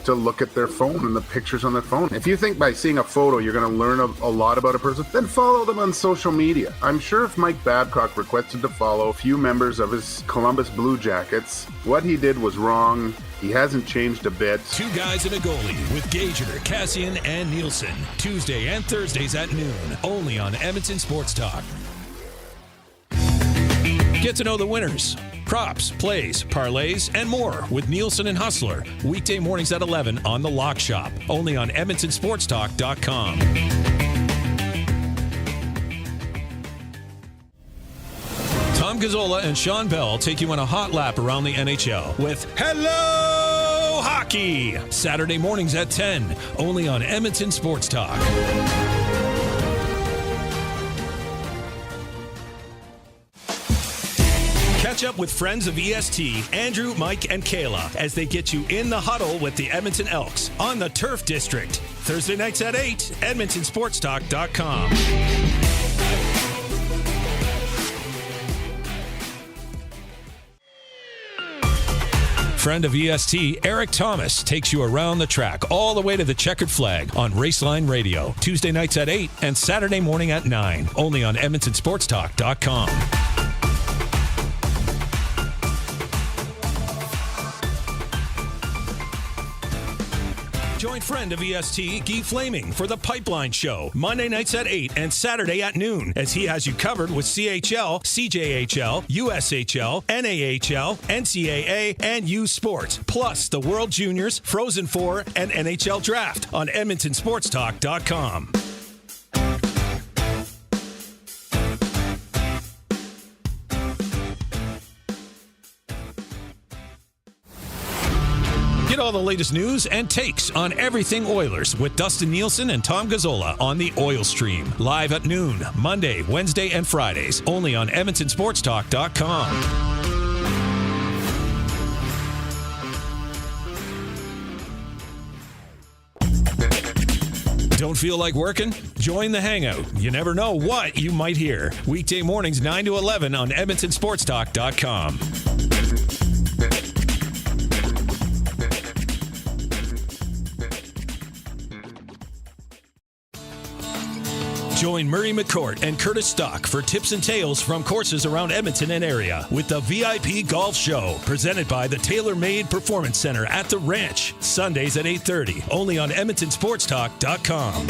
to look at their phone and the pictures on their phone. If you think by seeing a photo you're going to learn a lot about a person, then follow them on social media. I'm sure if Mike Babcock requested to follow a few members of his Columbus Blue Jackets, what he did was wrong. He hasn't changed a bit. Two Guys and a Goalie with Gage, Kassian, and Nielsen. Tuesday and Thursdays at noon. Only on Edmonton Sports Talk. Get to know the winners, props, plays, parlays, and more with Nielsen and Hustler. Weekday mornings at 11 on The Lock Shop. Only on EdmontonSportsTalk.com. Tom Gazzola and Sean Bell take you on a hot lap around the NHL with Hello Hockey. Saturday mornings at 10. Only on Edmonton Sports Talk. Catch up with friends of EST, Andrew, Mike, and Kayla as they get you in the huddle with the Edmonton Elks on the Turf District. Thursday nights at 8, EdmontonSportsTalk.com. Friend of EST, Eric Thomas, takes you around the track all the way to the checkered flag on Raceline Radio. Tuesday nights at 8 and Saturday morning at 9. Only on EdmontonSportsTalk.com. Join friend of EST, Guy Flaming, for The Pipeline Show, Monday nights at 8 and Saturday at noon, as he has you covered with CHL, CJHL, USHL, NAHL, NCAA, and U Sports, plus the World Juniors, Frozen Four, and NHL Draft on EdmontonSportsTalk.com. Get all the latest news and takes on everything Oilers with Dustin Nielsen and Tom Gazzola on the Oil Stream. Live at noon, Monday, Wednesday, and Fridays. Only on EdmontonSportsTalk.com. Don't feel like working? Join the Hangout. You never know what you might hear. Weekday mornings 9 to 11 on EdmontonSportsTalk.com. Join Murray McCourt and Curtis Stock for tips and tales from courses around Edmonton and area with the VIP Golf Show, presented by the Tailor Made Performance Center at the Ranch, Sundays at 8:30, only on EdmontonSportsTalk.com.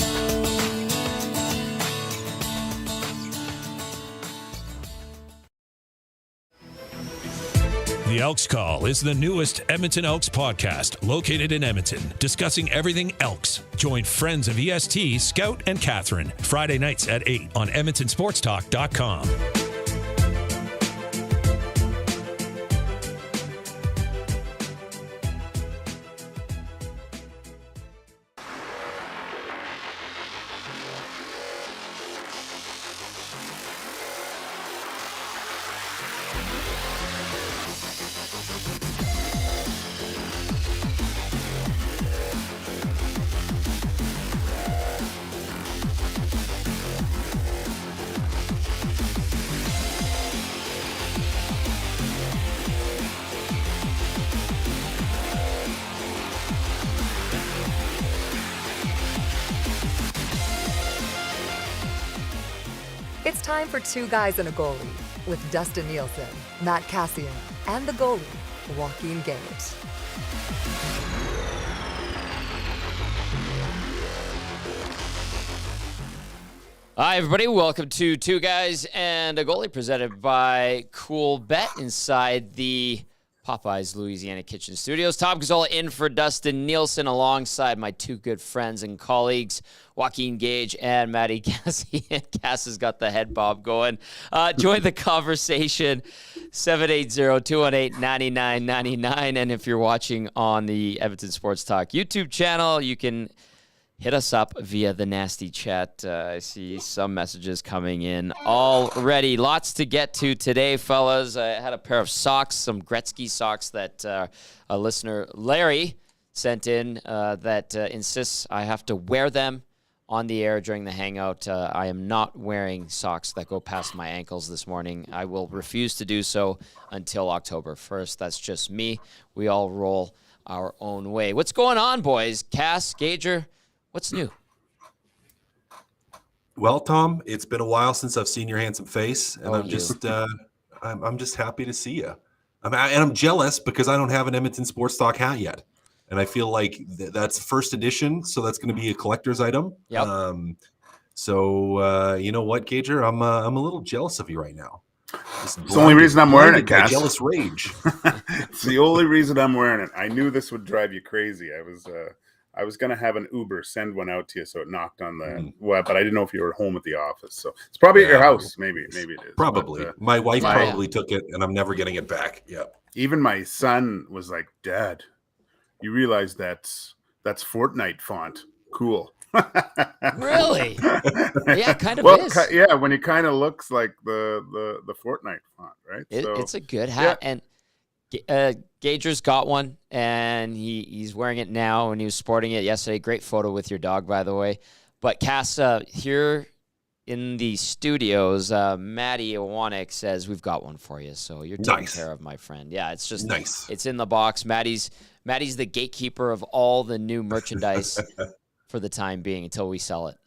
The Elks Call is the newest Edmonton Elks podcast located in Edmonton, discussing everything Elks. Join friends of EST, Scout and Catherine, Friday nights at 8 on EdmontonSportsTalk.com. It's time for Two Guys and a Goalie with Dustin Nielsen, Matt Kassian, and the goalie, Joaquin Gage. Hi, everybody. Welcome to Two Guys and a Goalie, presented by Cool Bet inside the Popeyes Louisiana Kitchen Studios. Tom Gazzola in for Dustin Nielsen alongside my two good friends and colleagues, Joaquin Gage and Matty Kassian. Cass has got the head bob going. Join the conversation, 780-218-9999. And if you're watching on the Edmonton Sports Talk YouTube channel, you can hit us up via the nasty chat. I see some messages coming in already. Lots to get to today, fellas. I had a pair of socks, some Gretzky socks that a listener, Larry, sent in that insists I have to wear them on the air during the hangout. I am not wearing socks that go past my ankles this morning. I will refuse to do so until October 1st. That's just me. We all roll our own way. What's going on, boys? Cass, Gager, what's new? Well, Tom, it's been a while since I've seen your handsome face, and Oh, I'm just I'm just happy to see you. I'm jealous because I don't have an Edmonton Sports Talk hat yet, and I feel like that's first edition, so that's going to be a collector's item. Yep. So you know what, Gager, I'm a little jealous of you right now. It's the only reason I'm wearing it, Cass. Jealous rage. It's the only reason I'm wearing it. I knew this would drive you crazy. I was gonna have an Uber send one out to you, so it knocked on the web, but I didn't know if you were home at the office. So it's probably at your house. Maybe it is. Probably. But, my wife probably took it, and I'm never getting it back. Yeah. Even my son was like, "Dad, you realize that's Fortnite font? Cool." Really? Yeah, kind of is. Yeah, when it kind of looks like the Fortnite font, right? It's a good hat, and Gager's got one, and he's wearing it now, and he was sporting it yesterday. Great photo with your dog, by the way. But Cass, here in the studios, Maddie Iwanek says we've got one for you, so you're taken care of, my friend. Yeah, it's just nice. It's in the box. Maddie's the gatekeeper of all the new merchandise for the time being until we sell it.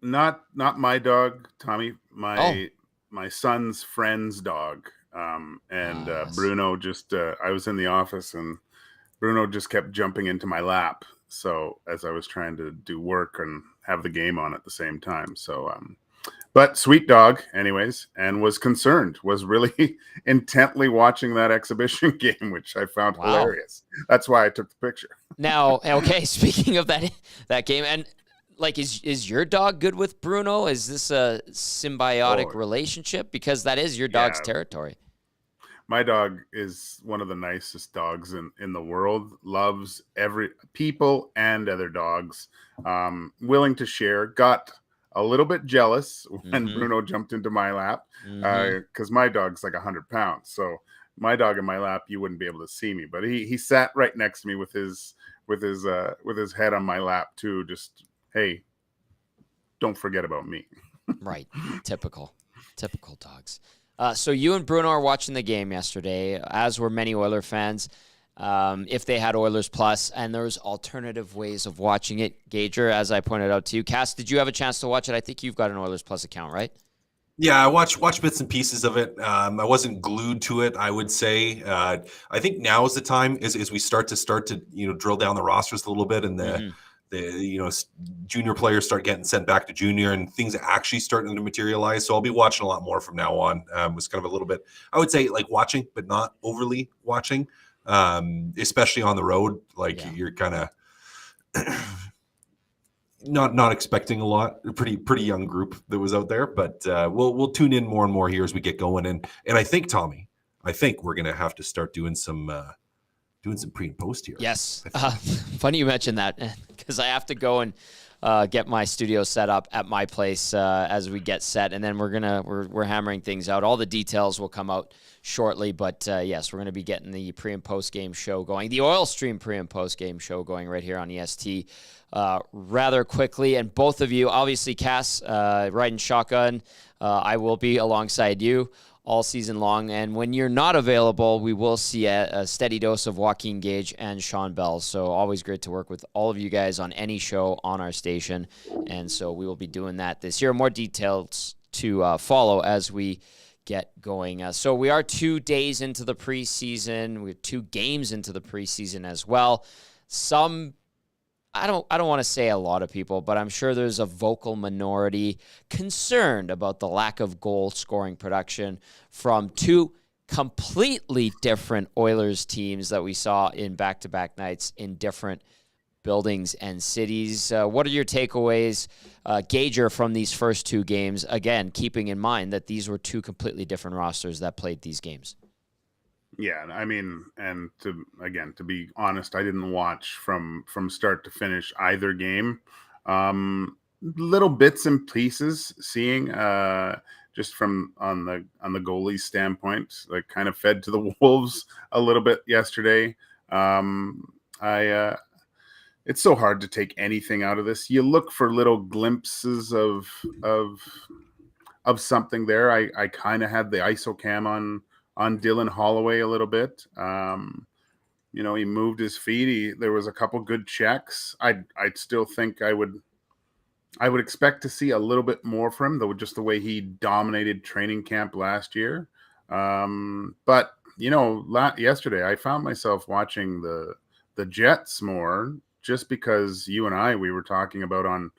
Not my dog, Tommy. My son's friend's dog. Bruno just I was in the office and Bruno just kept jumping into my lap. So as I was trying to do work and have the game on at the same time. So but sweet dog anyways, and was really intently watching that exhibition game, which I found hilarious. That's why I took the picture. Now, okay, speaking of that game, and like, is your dog good with Bruno? Is this a symbiotic relationship? Because that is your dog's territory. My dog is one of the nicest dogs in the world. Loves every people and other dogs. Willing to share. Got a little bit jealous when Bruno jumped into my lap because my dog's like 100 pounds. So my dog in my lap, you wouldn't be able to see me. But he sat right next to me with his head on my lap too. Just, hey, don't forget about me. Right. Typical dogs. So you and Bruno are watching the game yesterday, as were many Oiler fans, if they had Oilers Plus, and there's alternative ways of watching it. Gager, as I pointed out to you. Cass, did you have a chance to watch it? I think you've got an Oilers Plus account, right? Yeah, I watched bits and pieces of it. I wasn't glued to it, I would say. I think now is the time as we start to drill down the rosters a little bit, and the junior players start getting sent back to junior, and things are actually starting to materialize. So I'll be watching a lot more from now on. Was kind of a little bit, I would say, like watching, but not overly watching, especially on the road. You're kind of not expecting a lot. A pretty young group that was out there, but we'll tune in more and more here as we get going. And I think, Tommy, we're gonna have to start doing some pre and post here. Yes. Funny you mentioned that, because I have to go and get my studio set up at my place as we get set, and then we're hammering things out. All the details will come out shortly, but yes, we're going to be getting the pre and post game show going, the Oil Stream pre and post game show going right here on EST rather quickly. And both of you, obviously, Cass, riding shotgun, I will be alongside you all season long. And when you're not available, we will see a steady dose of Joaquin, Gage, and Sean Bell. So always great to work with all of you guys on any show on our station. And so we will be doing that this year. More details to follow as we get going. So we are 2 days into the preseason. We're 2 games into the preseason as well. I don't want to say a lot of people, but I'm sure there's a vocal minority concerned about the lack of goal scoring production from 2 completely different Oilers teams that we saw in back-to-back nights in different buildings and cities. What are your takeaways, Gager, from these first 2 games? Again, keeping in mind that these were 2 completely different rosters that played these games. Yeah, I mean, and to be honest, I didn't watch from start to finish either game. Little bits and pieces, seeing just from on the goalie standpoint, like kind of fed to the wolves a little bit yesterday. It's so hard to take anything out of this. You look for little glimpses of something there. I kind of had the ISO cam on Dylan Holloway a little bit. he moved his feet. There was a couple good checks. I'd still think I would expect to see a little bit more from him, though, just the way he dominated training camp last year. But yesterday I found myself watching the Jets more, just because you and we were talking about on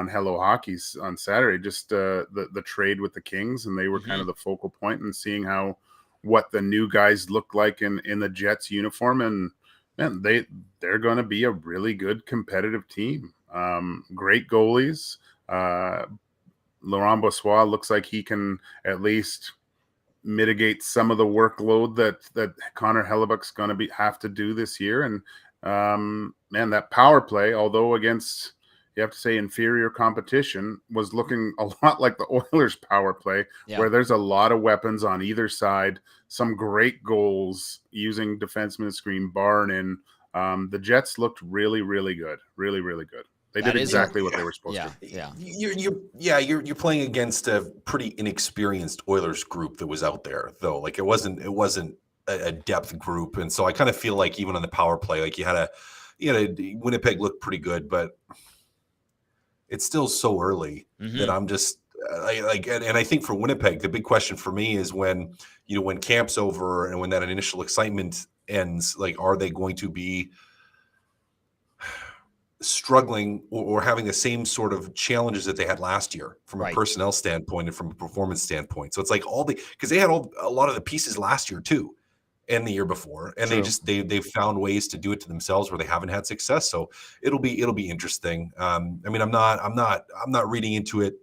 Hello Hockey's on Saturday, just the trade with the Kings, and they were kind of the focal point, and seeing what the new guys look like in the Jets uniform, and man, they're going to be a really good competitive team. Great goalies. Laurent Brossoit looks like he can at least mitigate some of the workload that Connor Hellebuck's going to have to do this year. And man, that power play, although against, you have to say, inferior competition, was looking a lot like the Oilers' power play, where there's a lot of weapons on either side, some great goals using defenseman screen, barn in. The Jets looked really, really good. Really, really good. They did exactly what they were supposed to. You're playing against a pretty inexperienced Oilers group that was out there, though. Like it wasn't a depth group, and so I kind of feel like even on the power play, like you had Winnipeg looked pretty good, but it's still so early that I'm just and I think for Winnipeg, the big question for me is when camp's over and when that initial excitement ends, like, are they going to be struggling or having the same sort of challenges that they had last year from a personnel standpoint and from a performance standpoint? So it's like because they had a lot of the pieces last year too, and the year before, and they've found ways to do it to themselves where they haven't had success. So it'll be interesting. I mean, I'm not reading into it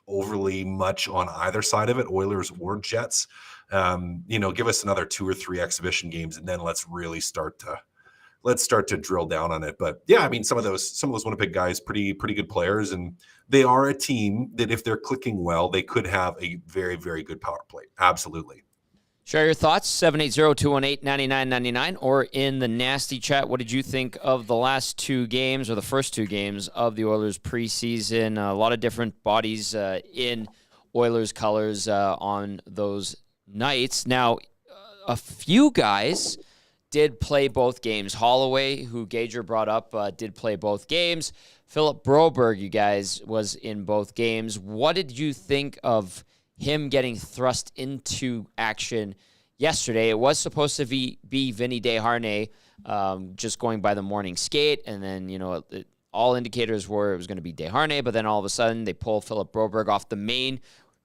overly much on either side of it, Oilers or Jets. Give us another 2 or 3 exhibition games, and then let's start to drill down on it. But yeah, I mean, some of those Winnipeg guys, pretty good players, and they are a team that if they're clicking well, they could have a very, very good power play. Absolutely. Share your thoughts, 780-218-9999, or in the Nasty Chat. What did you think of the last 2 games, or the first 2 games of the Oilers preseason? A lot of different bodies in Oilers colors on those nights. Now, a few guys did play both games. Holloway, who Gager brought up, did play both games. Philip Broberg, you guys, was in both games. What did you think of him getting thrust into action yesterday? It was supposed to be Vinny Desharnais, just going by the morning skate, and then, all indicators were it was going to be Desharnais, but then all of a sudden they pull Philip Broberg off the main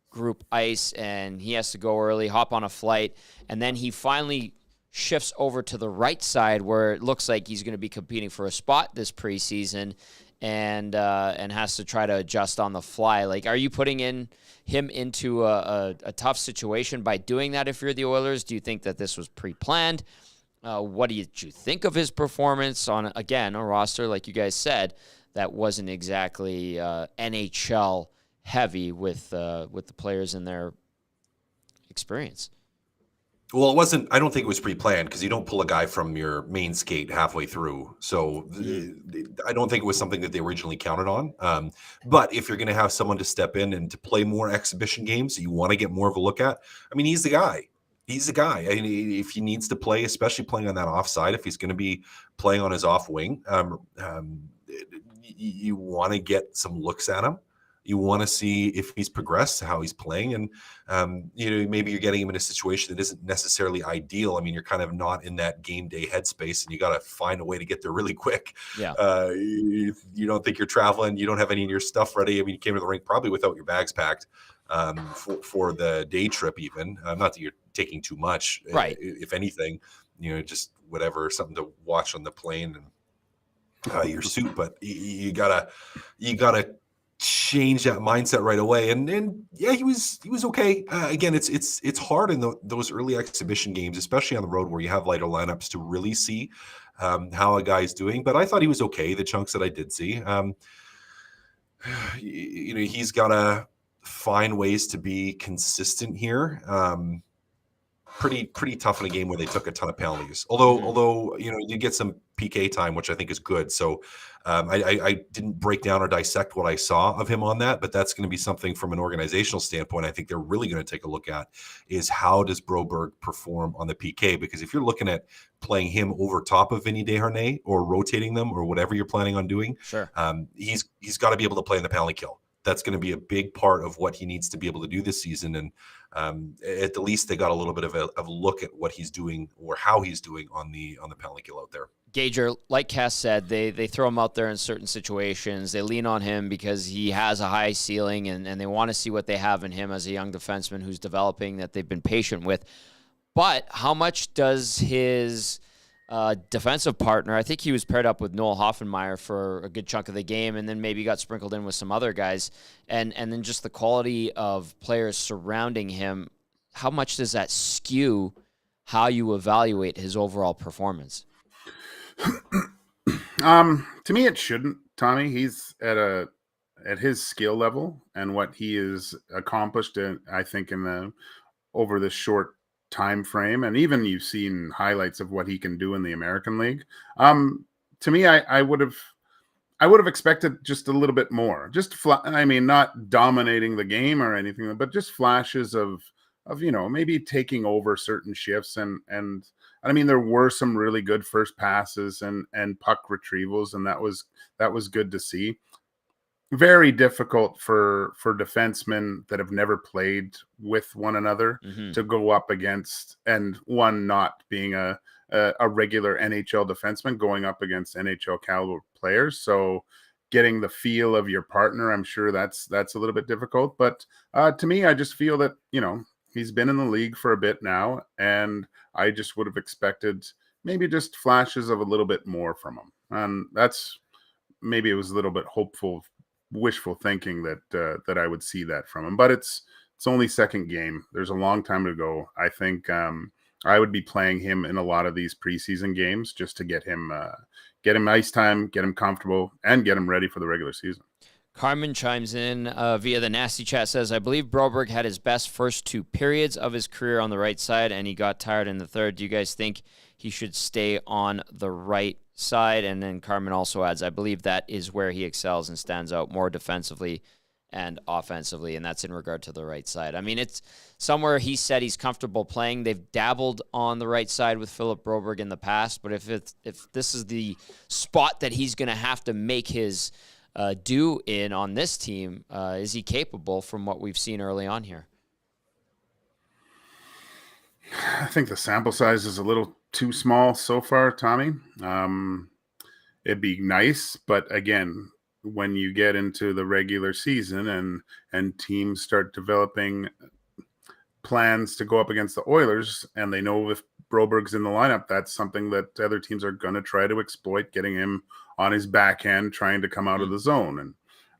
group ice, and he has to go early, hop on a flight, and then he finally shifts over to the right side where it looks like he's going to be competing for a spot this preseason, and has to try to adjust on the fly. Like, are you putting him into a tough situation by doing that if you're the Oilers? Do you think that this was pre-planned? What did you think of his performance on, again, a roster, like you guys said, that wasn't exactly NHL heavy with the players and their experience? Well, it wasn't. I don't think it was pre-planned, because you don't pull a guy from your main skate halfway through. So I don't think it was something that they originally counted on. But if you're going to have someone to step in and to play more exhibition games, you want to get more of a look at. I mean, he's the guy. He's the guy. I mean, if he needs to play, especially playing on that offside, if he's going to be playing on his off wing, you want to get some looks at him. You want to see if he's progressed, how he's playing, and maybe you're getting him in a situation that isn't necessarily ideal. I mean, you're kind of not in that game day headspace, and you got to find a way to get there really quick. Yeah. You don't think you're traveling, you don't have any of your stuff ready. I mean, you came to the rink probably without your bags packed for the day trip, even. Not that you're taking too much, right? If anything, just whatever, something to watch on the plane and your suit. But you gotta change that mindset right away. And yeah, he was okay. Again, it's hard in those early exhibition games, especially on the road where you have lighter lineups, to really see how a guy's doing. But I thought he was okay, the chunks that I did see. He's got to find ways to be consistent here. Pretty tough in a game where they took a ton of penalties. Although you get some PK time, which I think is good. So I didn't break down or dissect what I saw of him on that, but that's going to be something from an organizational standpoint I think they're really going to take a look at, is how does Broberg perform on the PK? Because if you're looking at playing him over top of Vinny Desharnais or rotating them or whatever you're planning on doing, Sure. He's got to be able to play in the penalty kill. That's going to be a big part of what he needs to be able to do this season. And at the least, they got a little bit of a look at what he's doing or how he's doing on the penalty kill out there. Gager, like Cass said, they throw him out there in certain situations. They lean on him because he has a high ceiling, and they want to see what they have in him as a young defenseman who's developing that they've been patient with. But how much does his defensive partner, I think he was paired up with Noel Hoffenmeyer for a good chunk of the game, and then maybe got sprinkled in with some other guys, and then just the quality of players surrounding him, how much does that skew how you evaluate his overall performance? To me, it shouldn't, Tommy. He's at his skill level and what he has accomplished, I think, over this short time frame, and even you've seen highlights of what he can do in the American League. To me, I would have expected just a little bit more. Just not dominating the game or anything, but just flashes of maybe taking over certain shifts, and I mean, there were some really good first passes and puck retrievals, and that was good to see. Very difficult for defensemen that have never played with one another to go up against, and one not being a regular NHL defenseman going up against NHL caliber players. So getting the feel of your partner, I'm sure that's a little bit difficult. But to me, I just feel that, he's been in the league for a bit now, and I just would have expected maybe just flashes of a little bit more from him. And that's, maybe it was a little bit wishful thinking that I would see that from him. But it's only second game. There's a long time to go. I think I would be playing him in a lot of these preseason games just to get him ice time, get him comfortable, and get him ready for the regular season. Carmen chimes in via the Nasty Chat, says, I believe Broberg had his best first 2 periods of his career on the right side, and he got tired in the third. Do you guys think he should stay on the right side? And then Carmen also adds, I believe that is where he excels and stands out more defensively and offensively, and that's in regard to the right side. I mean, it's somewhere he said he's comfortable playing. They've dabbled on the right side with Philip Broberg in the past, but if this is the spot that he's going to have to make his due in on this team, is he capable from what we've seen early on here? I think the sample size is a little too small so far, Tommy. It'd be nice, but again, when you get into the regular season and teams start developing plans to go up against the Oilers, and they know if Broberg's in the lineup, that's something that other teams are going to try to exploit, getting him on his backhand, trying to come out of the zone.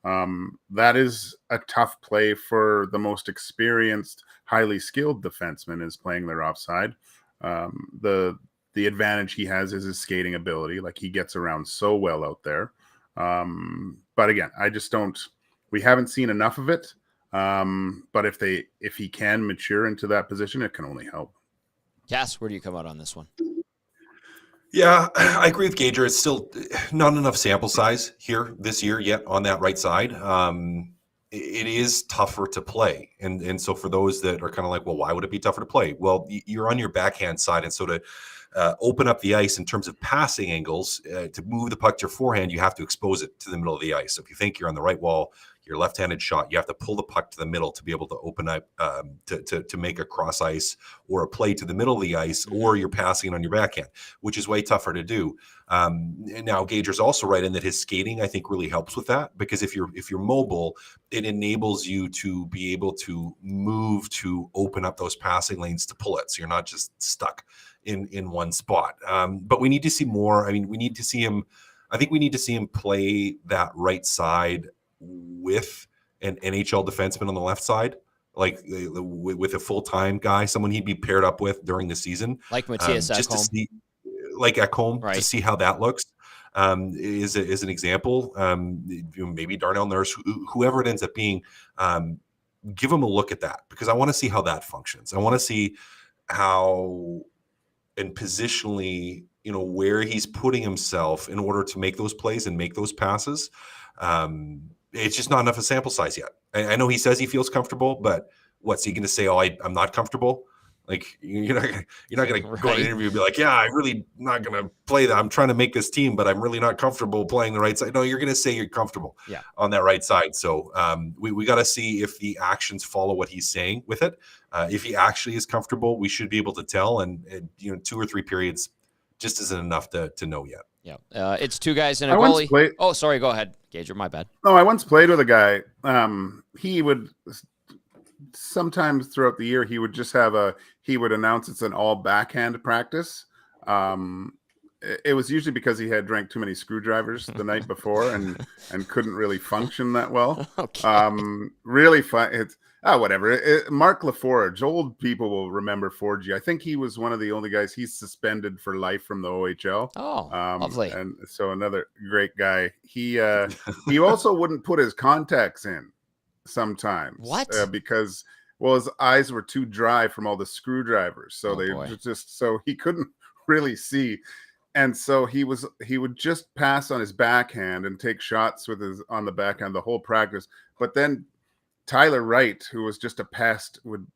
And that is a tough play for the most experienced, highly skilled defenseman, is playing their offside. The advantage he has is his skating ability. Like, he gets around so well out there. But again, we haven't seen enough of it. But if he can mature into that position, it can only help. Cass, where do you come out on this one? Yeah, I agree with Gager. It's still not enough sample size here this year yet on that right side. It is tougher to play. And so for those that are kind of like, well, why would it be tougher to play? Well, you're on your backhand side. And so to open up the ice in terms of passing angles, to move the puck to your forehand, you have to expose it to the middle of the ice. So if you think you're on the right wall, your left-handed shot, you have to pull the puck to the middle to be able to open up, to make a cross ice or a play to the middle of the ice, or you're passing it on your backhand, which is way tougher to do. Now, Gager's also right in that his skating, I think, really helps with that, because if you're mobile, it enables you to be able to move to open up those passing lanes to pull it, so you're not just stuck in one spot. But we need to see more. I mean, we need to see him. I think we need to see him play that right side with an NHL defenseman on the left side, like with a full-time guy, someone he'd be paired up with during the season, like Matthias just Ekholm. to see, like Ekholm, right, to see how that looks. Is an example. Maybe Darnell Nurse, whoever it ends up being, give him a look at that, because I want to see how that functions. I want to see how and positionally where he's putting himself in order to make those plays and make those passes. It's just not enough a sample size yet. I know he says he feels comfortable, but what's he going to say? Oh, I'm not comfortable. Like you're not going to go to an interview and be like, yeah, I'm really not going to play that. I'm trying to make this team, but I'm really not comfortable playing the right side. No, you're going to say you're comfortable on that right side. So we got to see if the actions follow what he's saying with it. If he actually is comfortable, we should be able to tell. And 2 or 3 periods just isn't enough to know yet. Yeah, it's 2 guys and a goalie. Oh, sorry, go ahead, Gage. My bad. No, I once played with a guy. He would sometimes throughout the year he would just he would announce it's an all backhand practice. It was usually because he had drank too many screwdrivers the night before and couldn't really function that well. Okay. Really fun. It's whatever. Mark Laforge, old people will remember Forgy. I think he was one of the only guys he's suspended for life from the OHL. Oh, lovely. And so another great guy. He also wouldn't put his contacts in sometimes. What? Because his eyes were too dry from all the screwdrivers. So so he couldn't really see. And so he would just pass on his backhand and take shots on the backhand the whole practice. But then Tyler Wright, who was just a pest, would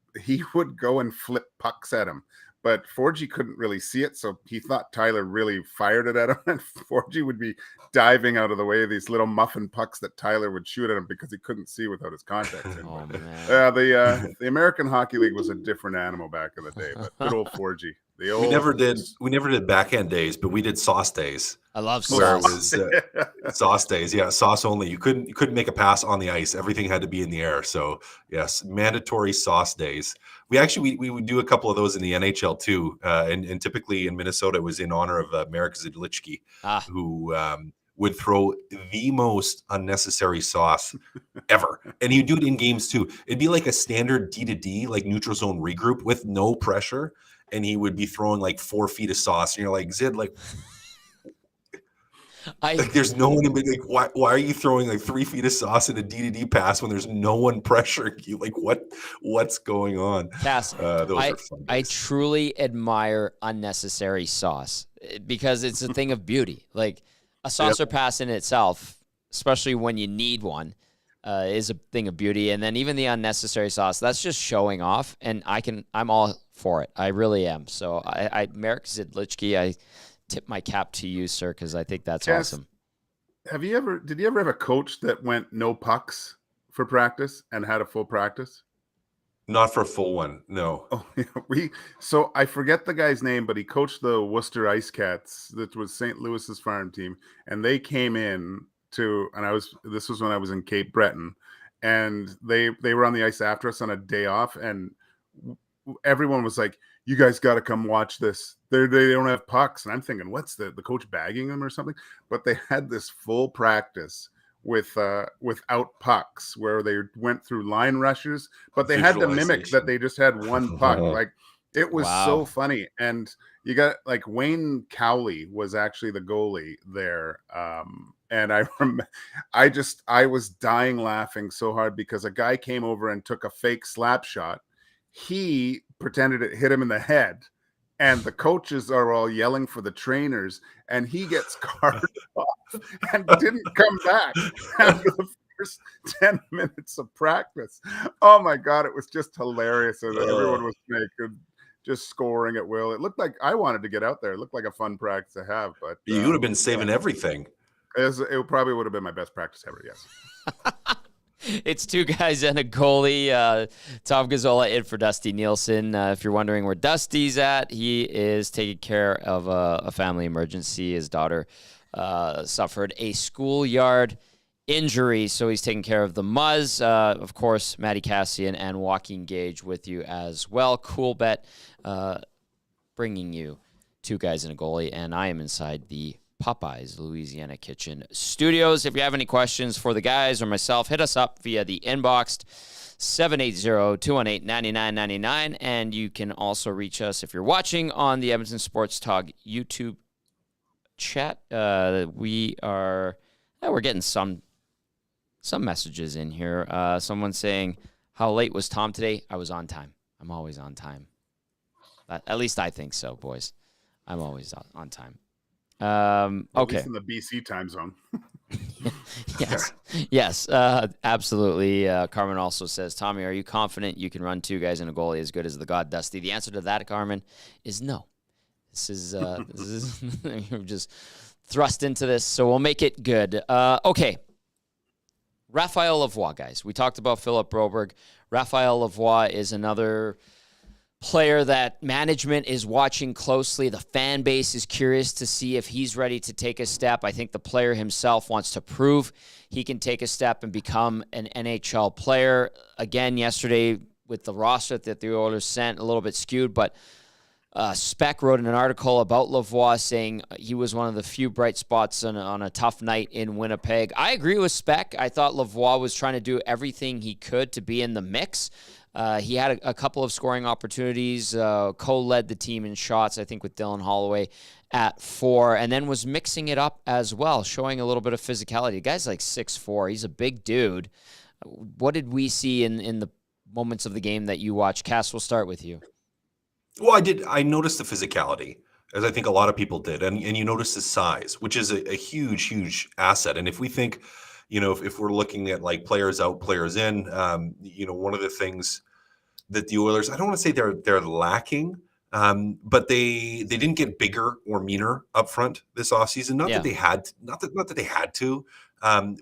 go and flip pucks at him. But Forgy couldn't really see it, so he thought Tyler really fired it at him. And Forgy would be diving out of the way of these little muffin pucks that Tyler would shoot at him because he couldn't see without his contacts in. Oh, man. The American Hockey League was a different animal back in the day, but good old Forgy. We never did backhand days, but we did sauce days. I love where sauce. it was sauce days. Yeah, sauce only. You couldn't make a pass on the ice. Everything had to be in the air. So yes, mandatory sauce days. We would do a couple of those in the NHL too, and typically in Minnesota it was in honor of Marek Zidlichki, who would throw the most unnecessary sauce ever, and he'd do it in games too. It'd be like a standard D-to-D, like neutral zone regroup with no pressure. And he would be throwing like 4 feet of sauce. And you're like, Zid, like there's no one in like, why are you throwing like 3 feet of sauce in a D-to-D pass when there's no one pressuring you? Like what's going on? Cass, those are fun days. I truly admire unnecessary sauce because it's a thing of beauty. Like a saucer pass in itself, especially when you need one, is a thing of beauty. And then even the unnecessary sauce, that's just showing off. And I'm all for it. I really am. So Marek Zidlichki, I tip my cap to you, sir, because I think that's awesome. Did you ever have a coach that went no pucks for practice and had a full practice? Not for a full one, no. Oh, yeah, so I forget the guy's name, but he coached the Worcester Ice Cats. That was St. Louis's farm team, and they came in this was when I was in Cape Breton, and they were on the ice after us on a day off, and everyone was like, you guys got to come watch this. They don't have pucks. And I'm thinking, what's the coach bagging them or something? But they had this full practice without pucks where they went through line rushes, but they had to mimic that they just had one puck. Like it was so funny. And you got like Wayne Cowley was actually the goalie there. And I was dying laughing so hard because a guy came over and took a fake slap shot. He pretended it hit him in the head, and the coaches are all yelling for the trainers, and he gets carted off and didn't come back after the first 10 minutes of practice. Oh my God, it was just hilarious. Everyone was naked, just scoring at will. It looked like I wanted to get out there. It looked like a fun practice to have, but you would have been saving everything. It probably would have been my best practice ever, yes. It's 2 guys and a goalie. Tom Gazzola in for Dusty Nielsen. If you're wondering where Dusty's at, he is taking care of a family emergency. His daughter suffered a schoolyard injury, so he's taking care of the Muzz. Of course, Matty Kassian and Joaquin Gage with you as well. Cool Bet bringing you 2 guys and a goalie, and I am inside the Popeyes Louisiana Kitchen Studios. If you have any questions for the guys or myself, hit us up via the inbox 780-218-9999, and you can also reach us if you're watching on the Edmonton Sports Talk YouTube chat. We're getting some messages in here. Someone saying, how late was Tom today? I was on time. I'm always on time. At least I think so, boys. I'm always on time. At Okay. least in the BC time zone. Yes, absolutely. Carmen also says, Tommy, are you confident you can run two guys in a goalie as good as the God Dusty? The answer to that, Carmen, is no. This is you're just thrust into this, so we'll make it good. Okay. Raphael Lavois, guys. We talked about Philip Broberg. Raphael Lavois is another player that management is watching closely. The fan base is curious to see if he's ready to take a step. I think the player himself wants to prove he can take a step and become an NHL player. Again, yesterday with the roster that the Oilers sent, a little bit skewed, but Speck wrote an article about Lavois saying he was one of the few bright spots on a tough night in Winnipeg. I agree with Speck. I thought Lavois was trying to do everything he could to be in the mix. He had a couple of scoring opportunities, co-led the team in shots, I think, with Dylan Holloway at 4, and then was mixing it up as well, showing a little bit of physicality. The guy's like 6'4". He's a big dude. What did we see in the moments of the game that you watched? Cass, we'll start with you. Well, I noticed the physicality, as I think a lot of people did, and you notice his size, which is a huge, huge asset. And if we think, if we're looking at like players out, players in, one of the things that the Oilers, I don't want to say they're lacking, but they didn't get bigger or meaner up front this offseason. Not that they had to,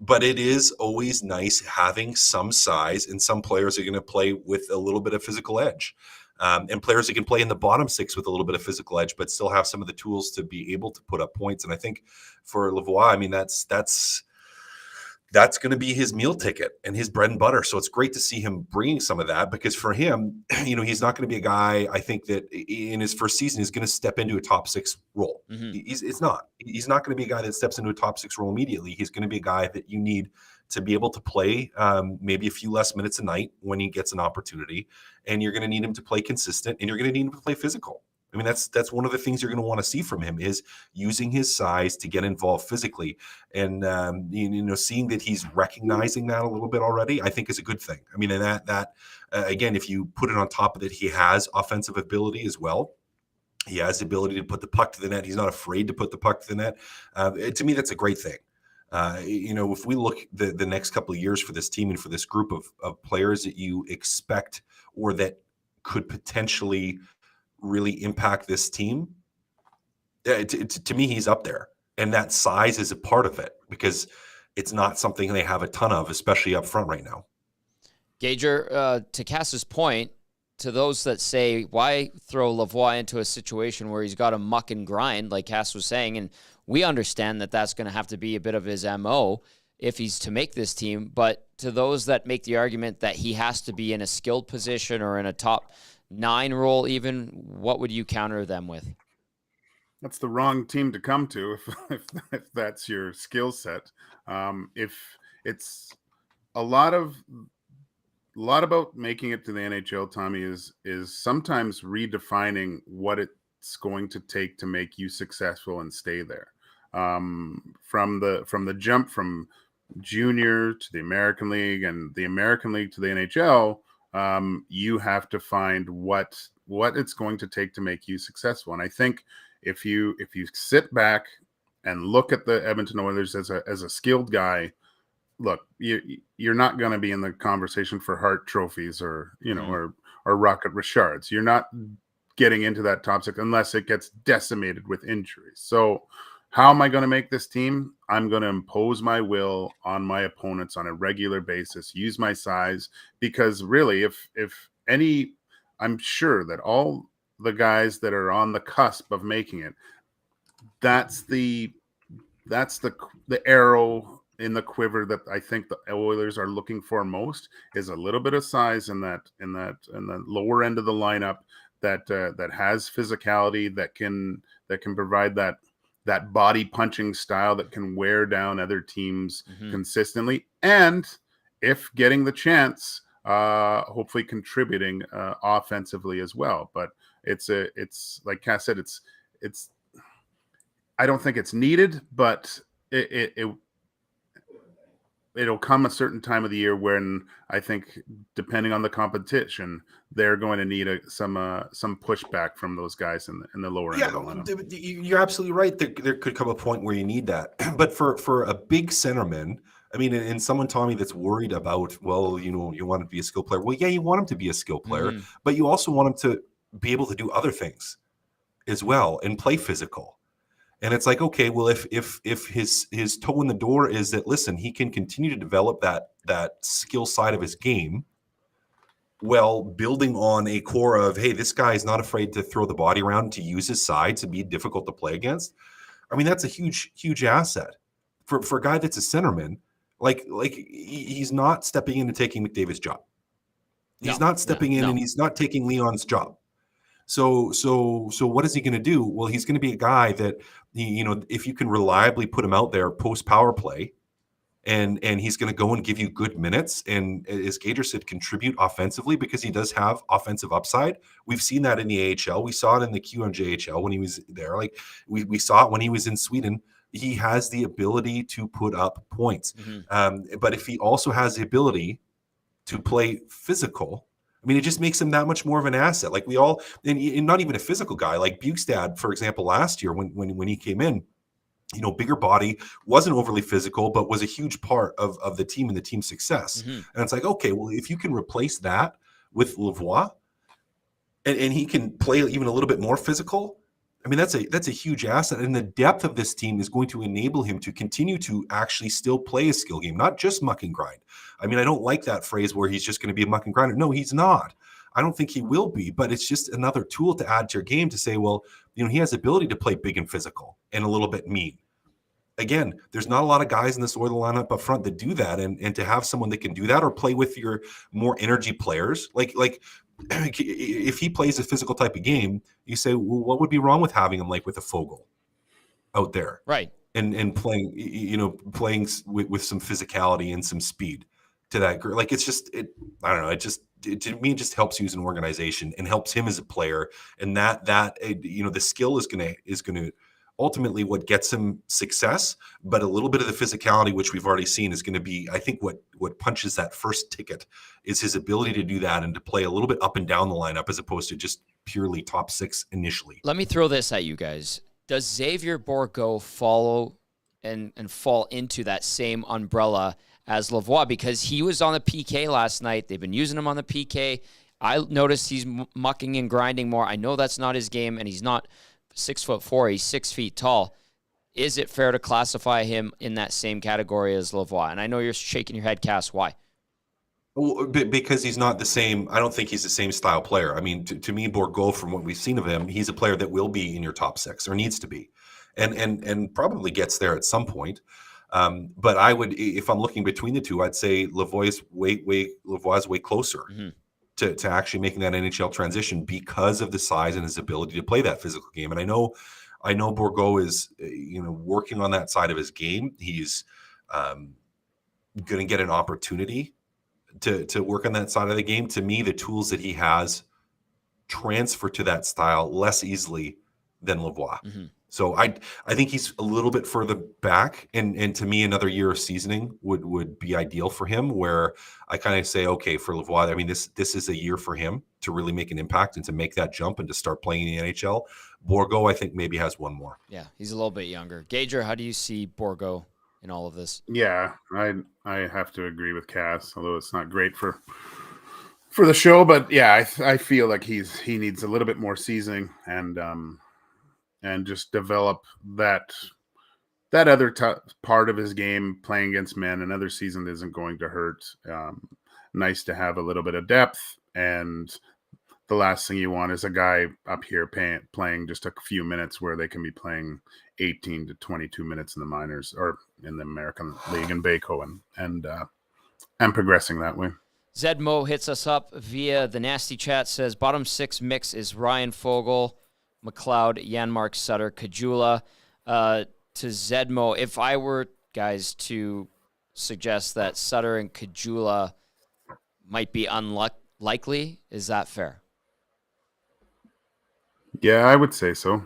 but it is always nice having some size, and some players are going to play with a little bit of physical edge. And players that can play in the bottom six with a little bit of physical edge, but still have some of the tools to be able to put up points. And I think for Lavois, I mean, that's going to be his meal ticket and his bread and butter. So it's great to see him bringing some of that, because for him, he's not going to be a guy, I think, that in his first season is going to step into a top 6 role. Mm-hmm. He's not going to be a guy that steps into a top 6 role immediately. He's going to be a guy that you need to be able to play maybe a few less minutes a night when he gets an opportunity, and you're going to need him to play consistent, and you're going to need him to play physical. I mean, that's one of the things you're going to want to see from him, is using his size to get involved physically. And, seeing that he's recognizing that a little bit already, I think is a good thing. I mean, and that again, if you put it on top of it, he has offensive ability as well. He has the ability to put the puck to the net. He's not afraid to put the puck to the net. To me, that's a great thing. If we look the next couple of years for this team and for this group of players that you expect or that could potentially really impact this team, to me, he's up there. And that size is a part of it, because it's not something they have a ton of, especially up front right now. Gager, to Cass's point, to those that say, why throw Lavois into a situation where he's got to muck and grind, like Cass was saying, and we understand that that's going to have to be a bit of his MO if he's to make this team. But to those that make the argument that he has to be in a skilled position or in a top 9 role even, what would you counter them with? That's the wrong team to come to if that's your skill set. If it's a lot about making it to the NHL, Tommy, is sometimes redefining what it's going to take to make you successful and stay there. From the jump from junior to the American League and the American League to the NHL, you have to find what it's going to take to make you successful. And I think if you sit back and look at the Edmonton Oilers as a skilled guy, look, you're not going to be in the conversation for Hart trophies or Rocket Richards. You're not getting into that top 6 unless it gets decimated with injuries. So how am I going to make this team? I'm going to impose my will on my opponents on a regular basis, use my size, because really, if any, I'm sure that all the guys that are on the cusp of making it, that's the arrow in the quiver that I think the Oilers are looking for most, is a little bit of size in the lower end of the lineup that has physicality, that can provide that body punching style that can wear down other teams consistently, and if getting the chance, hopefully contributing offensively as well. But it's like Cass said, it's I don't think it's needed, but it it'll come a certain time of the year when I think, depending on the competition, they're going to need some pushback from those guys in the lower end of the lineup. You're absolutely right. There could come a point where you need that. But for a big centerman, I mean, and someone, Tommy, that's worried about, well, you want him to be a skill player. Well, yeah, you want him to be a skill player, but you also want him to be able to do other things as well and play physical. And it's like, okay, well, if his toe in the door is that, listen, he can continue to develop that skill side of his game, well, building on a core of, hey, this guy is not afraid to throw the body around, to use his side, to be difficult to play against. I mean, that's a huge asset for a guy that's a centerman. Like he's not stepping in and taking McDavid's job. He's not stepping in and he's not taking Leon's job. So what is he going to do? Well, he's going to be a guy that, if you can reliably put him out there post power play, and he's going to go and give you good minutes, and as Gage said, contribute offensively, because he does have offensive upside. We've seen that in the AHL. We saw it in the QMJHL when he was there. Like we saw it when he was in Sweden. He has the ability to put up points. But if he also has the ability to play physical, I mean, it just makes him that much more of an asset. Like we all, and not even a physical guy, like Bukestad, for example, last year when he came in, bigger body, wasn't overly physical, but was a huge part of the team and the team's success. And it's like, okay, well, if you can replace that with Lavois, and he can play even a little bit more physical, I mean, that's a huge asset. And the depth of this team is going to enable him to continue to actually still play a skill game, not just muck and grind. I mean, I don't like that phrase where he's just going to be a muck and grinder. No, he's not. I don't think he will be, but it's just another tool to add to your game to say, well, he has the ability to play big and physical and a little bit mean. Again, there's not a lot of guys in this Oilers lineup up front that do that, and to have someone that can do that, or play with your more energy players, like if he plays a physical type of game, you say, well, what would be wrong with having him like with a Fogel out there, right? And playing, playing with some physicality and some speed to that group. Like it's just, I don't know, to me, it just helps you as an organization and helps him as a player, and that the skill is gonna ultimately what gets him success, but a little bit of the physicality, which we've already seen, is going to be, I think, what punches that first ticket is his ability to do that and to play a little bit up and down the lineup as opposed to just purely top six initially. Let me throw this at you guys. Does Xavier Bourgault follow and fall into that same umbrella as Lavois? Because he was on the PK last night. They've been using him on the PK. I noticed he's mucking and grinding more. I know that's not his game, and he's not 6'4", he's 6 feet tall. Is it fair to classify him in that same category as Lavois? And I know you're shaking your head, Cass. Why? Well, because he's not the same. I don't think he's the same style player. I mean, to me, Bourgault, from what we've seen of him, he's a player that will be in your top six, or needs to be, and probably gets there at some point. But I would, if I'm looking between the two, I'd say Lavois is way closer to actually making that NHL transition because of the size and his ability to play that physical game. And I know Bourgault is, working on that side of his game. He's going to get an opportunity to work on that side of the game. To me, the tools that he has transfer to that style less easily than Lavois. So I think he's a little bit further back, and to me, another year of seasoning would be ideal for him, where I kind of say, okay, for Lavois, I mean, this is a year for him to really make an impact and to make that jump and to start playing in the NHL. Bourgault, I think, maybe has one more. Yeah, he's a little bit younger. Gager, how do you see Bourgault in all of this? Yeah, I have to agree with Cass, although it's not great for the show. But yeah, I feel like he needs a little bit more seasoning and just develop that other part of his game, playing against men. Another season isn't going to hurt. Nice to have a little bit of depth, and the last thing you want is a guy up here playing just a few minutes where they can be playing 18 to 22 minutes in the minors or in the American League in Baco and progressing that way. Zedmo hits us up via the Nasty Chat, says bottom six mix is Ryan Fogel, McLeod, Janmark, Sutter, Kajula. To Zedmo, if I were, guys, to suggest that Sutter and Kajula might be unlikely, is that fair? Yeah, I would say so.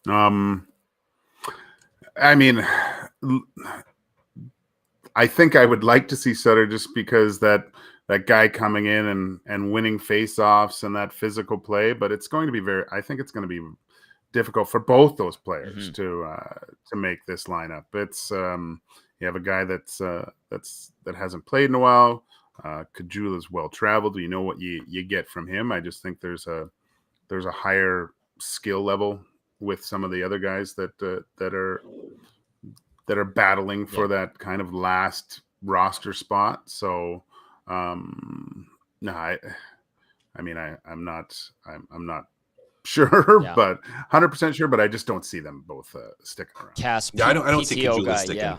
I mean, I think I would like to see Sutter just because that guy coming in and winning faceoffs and that physical play, but it's going to be I think it's going to be difficult for both those players to make this lineup. It's you have a guy that hasn't played in a while. Caggiula is well traveled. You know what you get from him. I just think there's a higher skill level with some of the other guys that are battling for that kind of last roster spot. So no, I'm not sure, but 100% sure, but I just don't see them both sticking around. I don't see Caggiula sticking.